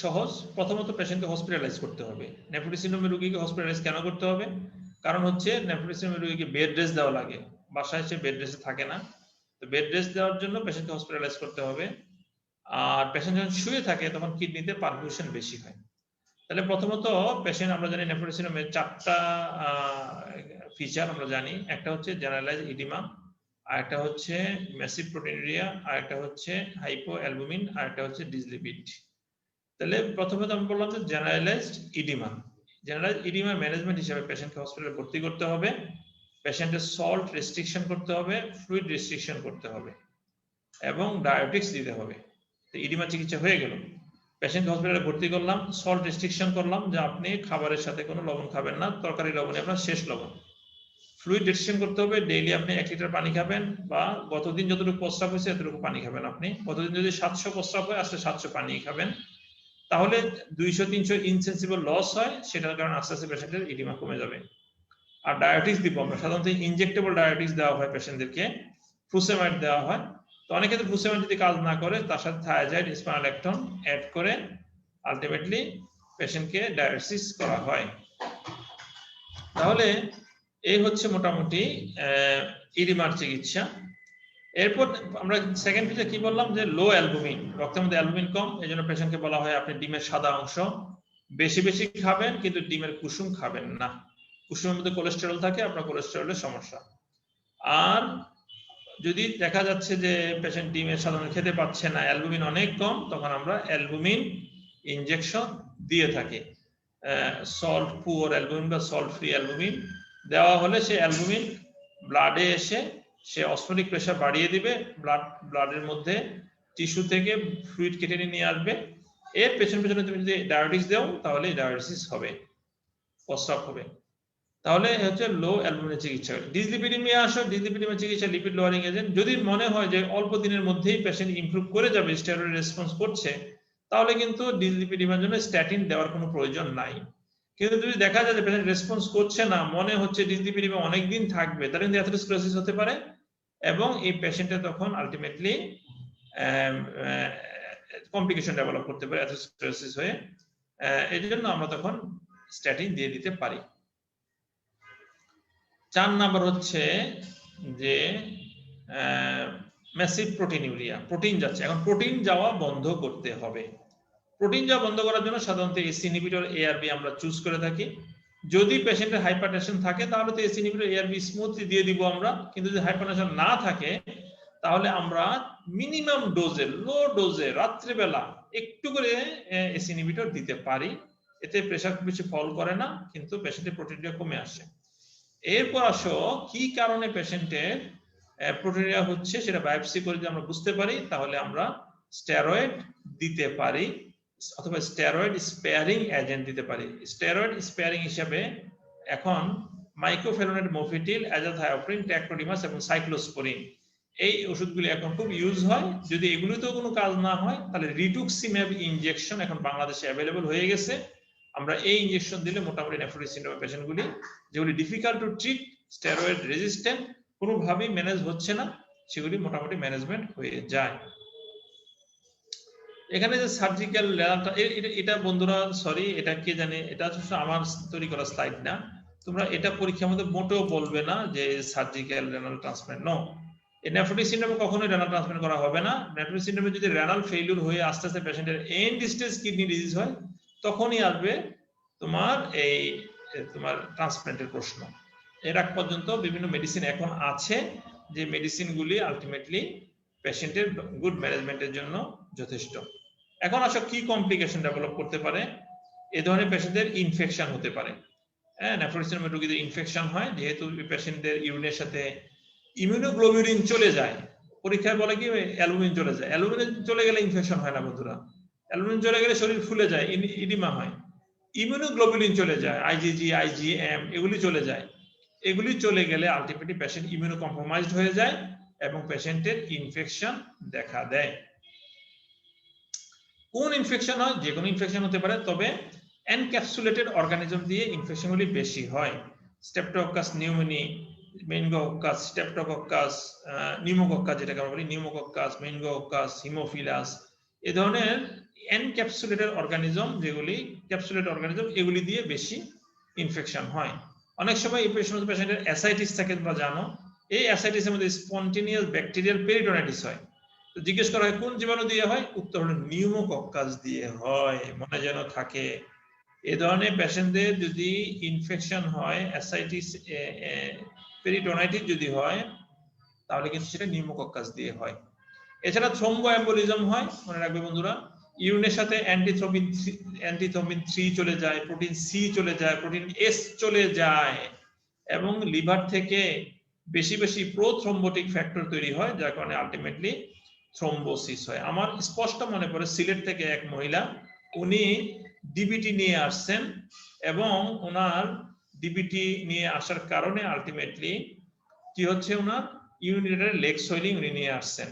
সহজ। প্রথমত পেশেন্টকে হসপিটালাইজ করতে হবে। নেফ্রোটিক সিনড্রোমের রোগীকে হসপিটালাইজ কেন করতে হবে? কারণ হচ্ছে নেফ্রোটিক সিনড্রোমের রোগীকে বেড রেস্ট দেওয়া লাগে, বাসায় এসে বেড রেস্টে থাকে না। তো বেড রেস্ট দেওয়ার জন্য পেশেন্টকে হসপিটালাইজ করতে হবে। আর পেশেন্ট যখন শুয়ে থাকে তখন কিডনিতে পারফিউশন বেশি হয়। তাহলে প্রথমত পেশেন্ট, আমরা জানি নেফ্রোটিক সিনড্রোমের 4টা ফিচার আমরা জানি। একটা হচ্ছে জেনারেলাইজ ইডিমা, আর একটা হচ্ছে ম্যাসিভ প্রোটিনুরিয়া, আর একটা হচ্ছে হাইপোঅ্যালবুমিন, আর একটা হচ্ছে ডিসলিপিড। তাহলে প্রথমত আমি বললাম যে জেনারেলাইজড ইডিমা। জেনারেলাইজড ইডিমার ম্যানেজমেন্ট হিসেবে পেশেন্টকে হসপিটালে ভর্তি করতে হবে, পেশেন্টের সল্ট রেস্ট্রিকশন করতে হবে, ফ্লুইড রেস্ট্রিকশন করতে হবে এবং ডায়াবেটিক্স দিতে হবে। তো ইডিমা চিকিৎসা হয়ে গেল, পেশেন্ট হসপিটালে ভর্তি করলাম, সল্ট রেস্ট্রিকশন করলাম যে আপনি খাবারের সাথে কোনো লবণ খাবেন না, তরকারি লবণে আপনার শেষ লবণ। ফ্লুইড রেস্ট্রিকশন করতে হবে, ডেইলি আপনি 1 লিটার পানি খাবেন, বা গতদিন যতটুকু প্রস্রাব হয়েছে এতটুকু পানি খাবেন। আপনি গতদিন যদি 700 প্রস্রাব হয়, আজকে 700 পানি খাবেন। তাহলে 200-300 ইনসেন্সিবল লস হয়, সেটার কারণে আস্তে আস্তে পেশেন্টের ইডিমা কমে যাবে। আর ডায়াবেটিক্স দিব আমরা, সাধারণত ইনজেক্টেবল ডায়াবেটিক্স দেওয়া হয় পেশেন্টদেরকে, ফুসেমাইড দেওয়া হয়। তো অনেক ক্ষেত্রে ফুসেমাইড যদি কাজ না করে, তার সাথে থায়াজাইড, স্পাইনোল্যাকটন অ্যাড করে আলটিমেটলি পেশেন্টকে ডায়ালিসিস করা হয়। তাহলে এই হচ্ছে মোটামুটি ইডিমার চিকিৎসা। এরপর আমরা সেকেন্ড ফিচার কি বললাম, যে লো অ্যালবুমিন, রক্তের মধ্যে অ্যালবুমিন কম, এই জন্য পেশেন্টকে বলা হয় আপনি ডিমের সাদা অংশ বেশি বেশি খাবেন, কিন্তু ডিমের কুসুম খাবেন না। কুসুমের মধ্যে কোলেস্টেরল থাকে, আপনার কোলেস্টেরলের সমস্যা। আর যদি দেখা যাচ্ছে যে পেশেন্ট ডিমের সাধারণ খেতে পাচ্ছে না, অ্যালবুমিন অনেক কম, তখন আমরা অ্যালবুমিন ইনজেকশন দিয়ে থাকি। সল্ট পুয়ার অ্যালবুমিন বা সল্ট ফ্রি অ্যালবুমিন দেওয়া হলে সে অ্যালবুমিন ব্লাডে এসে সে অসমোটিক প্রেসার বাড়িয়ে দিবে, ব্লাডের মধ্যে টিস্যু থেকে ফ্লুইড কেটে নিয়ে আসবে। এর পেছনে তুমি যদি ডায়াবেটিস দাও, তাহলে ডায়াবেটিস হবে, প্রস্রাব হবে। তাহলে হচ্ছে লো অ্যালবুমিনের চিকিৎসা। ডিসলিপিডিমিয়া আসো, ডিসলিপিডিমিয়া চিকিৎসা লিপিড লোয়ারিং এজেন্ট। যদি মনে হয় যে অল্প দিনের মধ্যেই পেশেন্ট ইমপ্রুভ করে যাবে, স্টেরয়েড রেসপন্স করছে, তাহলে কিন্তু ডিসলিপিডিমিয়ার জন্য স্ট্যাটিন দেওয়ার কোনো প্রয়োজন নাই। কিন্তু যদি দেখা যায় যে পেশেন্ট রেসপন্স করছে না, মনে হচ্ছে ডিসলিপিডিমিয়া অনেকদিন থাকবে, তাহলে কিন্তু অ্যাথেরোস্ক্লেরোসিস হতে পারে, এবং এই পেশেন্টের তখন আলটিমেটলি কমপ্লিকেশন ডেভেলপ করতে পারে অ্যাথেরোস্ক্লেরোসিস হয়ে। এই জন্য আমরা তখন স্ট্যাটিন দিয়ে দিতে পারি। 4 নাম্বার হচ্ছে যে ম্যাসিভ প্রোটিনুরিয়া, প্রোটিন যাচ্ছে। এখন প্রোটিন যাওয়া বন্ধ করতে হবে। প্রোটিন যাওয়া বন্ধ করার জন্য সাধারণত এসি ইনহিবিটর এআরবি আমরা চুজ করে থাকি। যদি পেশেন্টের হাইপারটেনশন থাকে, তাহলে তো এসি ইনহিবিটর এআরবি স্মুথলি দিয়ে দিব আমরা। কিন্তু যদি হাইপারটেনশন না থাকে, তাহলে আমরা মিনিমাম ডোজে, লো ডোজে রাত্রিবেলা একটু করে এসি ইনহিবিটর দিতে পারি। এতে প্রেসার খুব বেশি ফল করে না, কিন্তু পেশেন্টের প্রোটিনটা কমে আসে। এরপর আসো কি কারণে পেশেন্টের প্রোটিনুরিয়া হচ্ছে, সেটা বায়োপসি করে যদি আমরা বুঝতে পারি, তাহলে আমরা স্টেরয়েড দিতে পারি, অথবা স্টেরয়েড স্পেয়ারিং এজেন্ট দিতে পারি। স্টেরয়েড স্পেয়ারিং হিসেবে এখন মাইক্রোফেরোনেট, মফিটিল, অ্যাজাথায়োপ্রিন, ট্যাক্টোডিমাস এবং সাইক্লোস্পোরিন, এই ওষুধগুলি এখন খুব ইউজ হয়। যদি এগুলিতেও কোনো কাজ না হয়, তাহলে রিটুক্সিম্যাব ইনজেকশন এখন বাংলাদেশে অ্যাভেলেবল হয়ে গেছে। আমরা এই ইনজেকশন দিলে মোটামুটি নেফ্রোটিক সিনড্রোমের পেশেন্টগুলি, যেগুলি difficult to treat, steroid resistant, কোনোভাবেই ম্যানেজ হচ্ছে না, সেগুলি মোটামুটি ম্যানেজমেন্ট হয়ে যায়। এখানে যে সার্জিক্যাল, এটা বন্ধুরা সরি, এটা কে জানে, এটা হচ্ছে আমার তৈরি করা স্লাইড না। তোমরা এটা পরীক্ষার মধ্যে মোটেও বলবে না যে সার্জিক্যাল রেনাল ট্রান্সপ্ল্যান্ট। নো, এই নেফ্রোটিক সিনড্রোমে কখনোই রেনাল ট্রান্সপ্ল্যান্ট করা হবে না। নেফ্রোটিক সিনড্রোমে যদি রেনাল ফেইলিউর হয়ে আস্তে আস্তে পেশেন্টের এন্ড স্টেজ কিডনি ডিজিজ হয়, তখনই আসবে তোমার ট্রান্সপ্ল্যান্টের প্রশ্ন। এর আগ পর্যন্ত বিভিন্ন মেডিসিন এখন আছে, যে মেডিসিনগুলি আলটিমেটলি পেশেন্টের গুড ম্যানেজমেন্টের জন্য যথেষ্ট। এখন আসো কি কমপ্লিকেশন ডেভেলপ করতে পারে। এই ধরনের পেশেন্টদের ইনফেকশন হতে পারে। নেফ্রোটিক সিনড্রোমের রোগীদের ইনফেকশন হয়, যেহেতু পেশেন্টদের ইউরিনের সাথে ইমিউনোগ্লোবিউলিন চলে যায়। পরীক্ষায় বলে কি অ্যালবুমিন চলে যায়। অ্যালবুমিন চলে গেলে ইনফেকশন হয় না বন্ধুরা। অ্যালবুমিন চলে গেলে শরীর ফুলে যায়, ইডিমা হয়। ইমিউনোগ্লোবিউলিন চলে যায়, আইজিজি, আইজিএম, এগুলি চলে যায়। এগুলি চলে গেলে আলটিমেটলি পেশেন্ট ইমিউনো কম্প্রোমাইজড হয়ে যায় এবং পেশেন্টের ইনফেকশন দেখা দেয়। কোন ইনফেকশন হয়? যে কোনো ইনফেকশন হতে পারে, তবে এনক্যাপসুলেটেড অর্গানিজম দিয়ে ইনফেকশনগুলি বেশি হয়। স্ট্রেপ্টোকক্কাস নিউমোনি, মেনিনগোকক্কাস, স্ট্রেপ্টোকক্কাস, নিউমোকক্কাস, যেটাকে আমরা বলি নিউমোকক্কাস, মেনিনগোকক্কাস, হিমোফিলাস, এই ধরনের এনক্যাপসুলেটেড অর্গানিজম, যেগুলি ক্যাপসুলেটেড অর্গানিজম, এগুলি দিয়ে বেশি ইনফেকশন হয়। অনেক সময় এই পেশেন্টের অ্যাসাইটিস থাকে, তোমরা জানো। এই অ্যাসাইটিসের মধ্যে স্পন্টেনিয়াস ব্যাকটেরিয়াল পেরিটোনাইটিস হয়। তো জিজ্ঞেস করা হয় কোন জীবাণু দিয়ে হয়, উত্তর হলো নিউমোকক্কাস দিয়ে হয়, মনে যেন থাকে। এই ধরনের পেশেন্টদের যদি ইনফেকশন হয়, অ্যাসাইটিস পেরিটোনাইটিস যদি হয়, তাহলে কিন্তু সেটা নিউমোকক্কাস দিয়ে হয়। এছাড়া থ্রম্বো এম্বোলিজম হয়, মনে রাখবে বন্ধুরা। ইউরিনের সাথে অ্যান্টিথ্রম্বিন 3 চলে যায়, প্রোটিন সি চলে যায়, প্রোটিন এস চলে যায়, এবং লিভার থেকে বেশি বেশি প্রোথ্রম্বোটিক ফ্যাক্টর তৈরি হয়, যার কারণে আলটিমেটলি থ্রম্বোসিস হয়। আমার স্পষ্ট মনে পড়ে সিলেট থেকে এক মহিলা, উনি ডিবিটি নিয়ে আসছেন, এবং ওনার ডিবিটি নিয়ে আসার কারণে আলটিমেটলি কি হচ্ছে, ওনার ইউরিনের লেগ সোয়েলিং উনি নিয়ে আসছেন।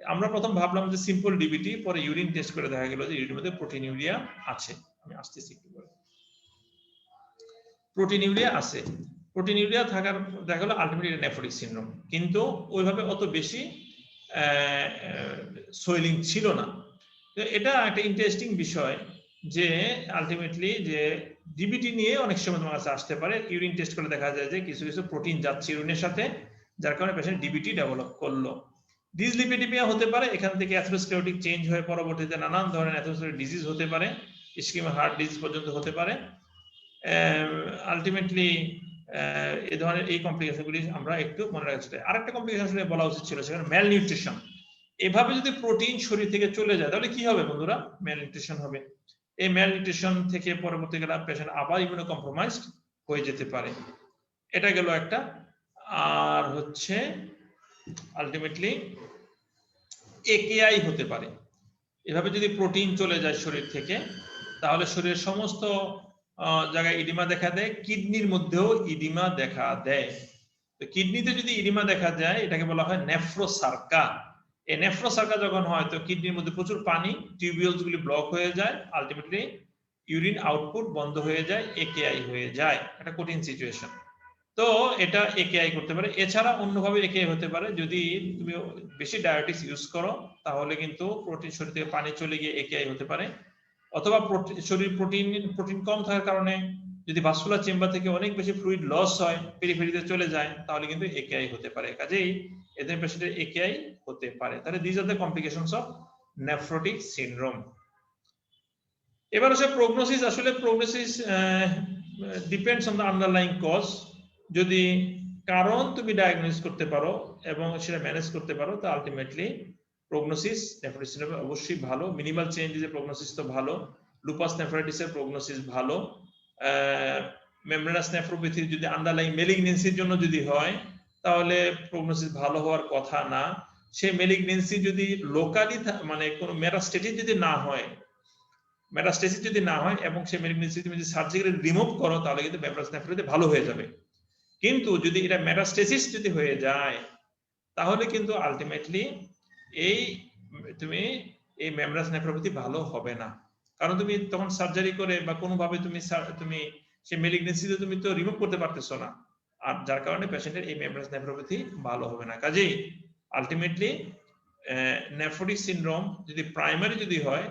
আমরা প্রথম ভাবলাম যে সিম্পল ডিবিটি, পরে ইউরিন টেস্ট করে দেখা গেল যে ইউরিনের মধ্যে প্রোটিনিউরিয়া আছে। আমি আসতেছি একটু পরে। প্রোটিনিউরিয়া আছে, প্রোটিনিউরিয়া থাকার দেখা গেল আলটিমেটলি নেফ্রোটিক সিনড্রোম, কিন্তু ওইভাবে অত বেশি সোয়েলিং ছিল না। তো এটা একটা ইন্টারেস্টিং বিষয় যে আলটিমেটলি যে ডিবিটি নিয়ে অনেক সময় তোমার কাছে আসতে পারে, ইউরিন টেস্ট করে দেখা যায় যে কিছু কিছু প্রোটিন যাচ্ছে ইউরিনের সাথে, যার কারণে পেশেন্ট ডিবিটি ডেভেলপ করলো। ডিসলিপিডিমিয়া হতে পারে, এখান থেকে অ্যাথেরোস্ক্লেরোটিক চেঞ্জ হয়ে পরবর্তীতে নানান ধরনের অ্যাথেরোস্ক্লেরোটিক ডিজিজ হতে পারে, ইসকিমিক হার্ট ডিজিজ পর্যন্ত হতে পারে। আলটিমেটলি এই ধরনের এই কমপ্লিকেশনগুলি আমরা একটু মনে রাখতে চাই। আরেকটা কমপ্লিকেশন আসলে বলা উচিত ছিল, সেখানে ম্যালনিউট্রিশন। এভাবে যদি প্রোটিন শরীর থেকে চলে যায় তাহলে কি হবে বন্ধুরা, ম্যালনিউট্রিশন হবে। এই ম্যালনিউট্রিশন থেকে পরবর্তীকালে পেশেন্ট আবার ইমিউনো কম্প্রোমাইজড হয়ে যেতে পারে। এটা গেল একটা। আর হচ্ছে আলটিমেটলি একেআই হতে পারে। এভাবে যদি প্রোটিন চলে যায় শরীর থেকে, তাহলে শরীরের সমস্ত জায়গায় ইডিমা দেখা দেয়, কিডনির মধ্যেও ইডিমা দেখা দেয়। তো কিডনিতে যদি ইডিমা দেখা যায়, এটাকে বলা হয় নেফ্রোসার্কা। এই নেফ্রোসার্কা যখন হয়, তো কিডনির মধ্যে প্রচুর পানি, টিউবিউলস গুলি ব্লক হয়ে যায়, আলটিমেটলি ইউরিন আউটপুট বন্ধ হয়ে যায়, একেআই হয়ে যায়। এটা কঠিন সিচুয়েশন। তো এটা একেআই করতে পারে। এছাড়া অন্যভাবে একেআই হতে পারে, যদি তুমি বেশি ডায়াবেটিস ইউজ করো, তাহলে কিন্তু প্রোটিন শরীর থেকে পানি চলে গিয়ে একেআই হতে পারে। অথবা শরীর প্রোটিন কম থাকার কারণে যদি ভাস্কুলার চেম্বার থেকে অনেক বেশি ফ্লুইড লস হয়, পেরিফেরিতে চলে যায়, তাহলে কিন্তু একেআই হতে পারে। কাজেই এদের পেশেন্টের একেআই হতে পারে। তাহলে this are the complications of nephrotic syndrome. এবার হচ্ছে প্রগনোসিস। আসলে prognosis depends on the underlying cause. যদি কারণ তুমি ডায়াগনোস করতে পারো এবং সেটা ম্যানেজ করতে পারো, তো আলটিমেটলি প্রগনোসিস নেফ্রোটিক সিনড্রোমে অবশ্যই ভালো। মিনিমাল চেঞ্জের প্রগনোসিস তো ভালো। লুপাস নেফ্রাইটিসের প্রগনোসিস ভালো। মেমব্রেনাস নেফ্রোপ্যাথি যদি আন্ডারলাইং মেলিগনেন্সির জন্য যদি হয়, তাহলে প্রগনোসিস ভালো হওয়ার কথা না। সে মেলিগনেন্সি যদি লোকালি মানে কোনো মেটাস্টেটিস যদি না হয়, এবং সে মেলিগনেন্সি তুমি যদি সার্জিক্যালি রিমুভ করো, তাহলে কিন্তু মেমব্রেনাস নেফ্রোপ্যাথি ভালো হয়ে যাবে। কিন্তু যদি এটা মেটাস্টেসিস যদি হয়ে যায়, তাহলে কিন্তু আলটিমেটলি তুমি এই মেমব্রেনাস নেফ্রোপ্যাথি ভালো হবে না। কারণ তুমি তখন সার্জারি করে বা কোনোভাবে তুমি সেই মেলিগনেন্সি তুমি তো রিমুভ করতে পারতেছো না, আর যার কারণে পেশেন্টের এই মেমব্রেনাস নেফ্রোপ্যাথি ভালো হবে না। কাজেই আলটিমেটলি নেফ্রোটিক সিনড্রোম যদি প্রাইমারি যদি হয়,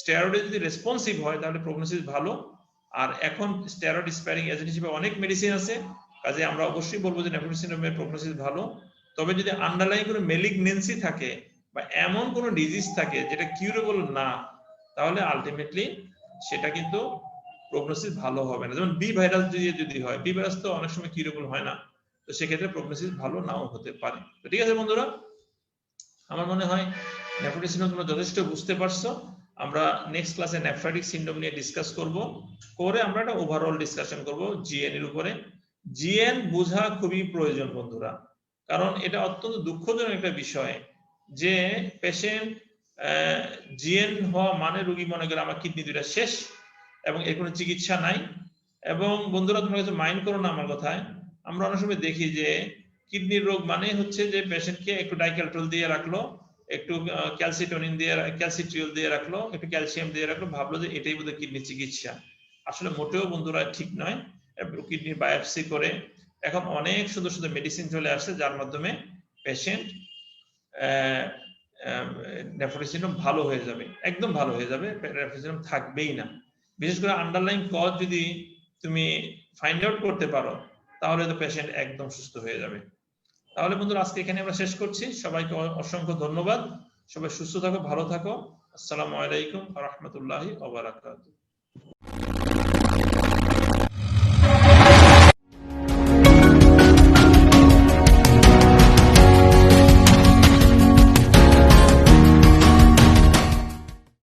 স্টেরয়েডে যদি রেসপন্সিভ হয়, তাহলে প্রগনোসিস ভালো। আর এখন স্টেরয়েড স্প্যারিং এজেন্ট হিসেবে অনেক মেডিসিন আছে, কাজে আমরা অবশ্যই বলবো যে নেফ্রোটিক সিনড্রোমের প্রগনোসিস ভালো। তবে যদি আন্ডারলাইং কোনো মেলিগনেন্সি থাকে বা এমন কোনো ডিজিজ থাকে যেটা কিউরেবল না, তাহলে আলটিমেটলি সেটা কিন্তু প্রগনোসিস ভালো হবে না। যেমন বি ভাইরাস যদি হয়, বি ভাইরাস তো অনেক সময় কিউরেবল হয় না, তো সেক্ষেত্রে প্রগনোসিস ভালো নাও হতে পারে। তো ঠিক আছে বন্ধুরা, আমার মনে হয় নেফ্রোটিক সিনড্রোম তোমরা যথেষ্ট বুঝতে পারছো। আমরা নেক্সট ক্লাসে নেফ্রাইটিক সিনড্রোম নিয়ে ডিসকাস করব, করে আমরা একটা ওভারঅল ডিসকাশন করব জিএন এর উপরে। জিএন বোঝা খুবই প্রয়োজন বন্ধুরা, কারণ এটা অত্যন্ত দুঃখজনক একটা বিষয় যে পেশেন্ট জিএন হওয়া মানে রোগী মনে করে আমার কিডনি দুইটা শেষ এবং এর কোনো চিকিৎসা নাই। এবং বন্ধুরা তোমরা কিছু মাইন্ড করো না আমার কথায়, আমরা অনেক সময় দেখি যে কিডনির রোগ মানে হচ্ছে যে পেশেন্টকে একটু ডাইক্যালট্রল দিয়ে রাখলো, একটু ক্যালসিট্রিওল দিয়ে রাখলো, একটু ক্যালসিয়াম দিয়ে রাখলো, ভাবলো যে এটাই বোধহয় কিডনি চিকিৎসা। আসলে মোটেও বন্ধুরা ঠিক নয়। কিডনির বায়োপসি করে এখন অনেক সুন্দর সুন্দর মেডিসিন চলে আসছে, যার মাধ্যমে পেশেন্ট নেফ্রোটিক সিনড্রোম ভালো হয়ে যাবে, একদম ভালো হয়ে যাবে, নেফ্রোটিক সিনড্রোম থাকবেই না। বিশেষ করে আন্ডারলাইং কজ যদি তুমি ফাইন্ড আউট করতে পারো তাহলে তো পেশেন্ট একদম সুস্থ হয়ে যাবে। তাহলে বন্ধুরা আজকে এখানে আমরা শেষ করছি। সবাইকে অসংখ্য ধন্যবাদ। সবাই সুস্থ থাকো, ভালো থাকো। আসসালামু আলাইকুম ওয়া রাহমাতুল্লাহি ওয়া বারাকাতুহু।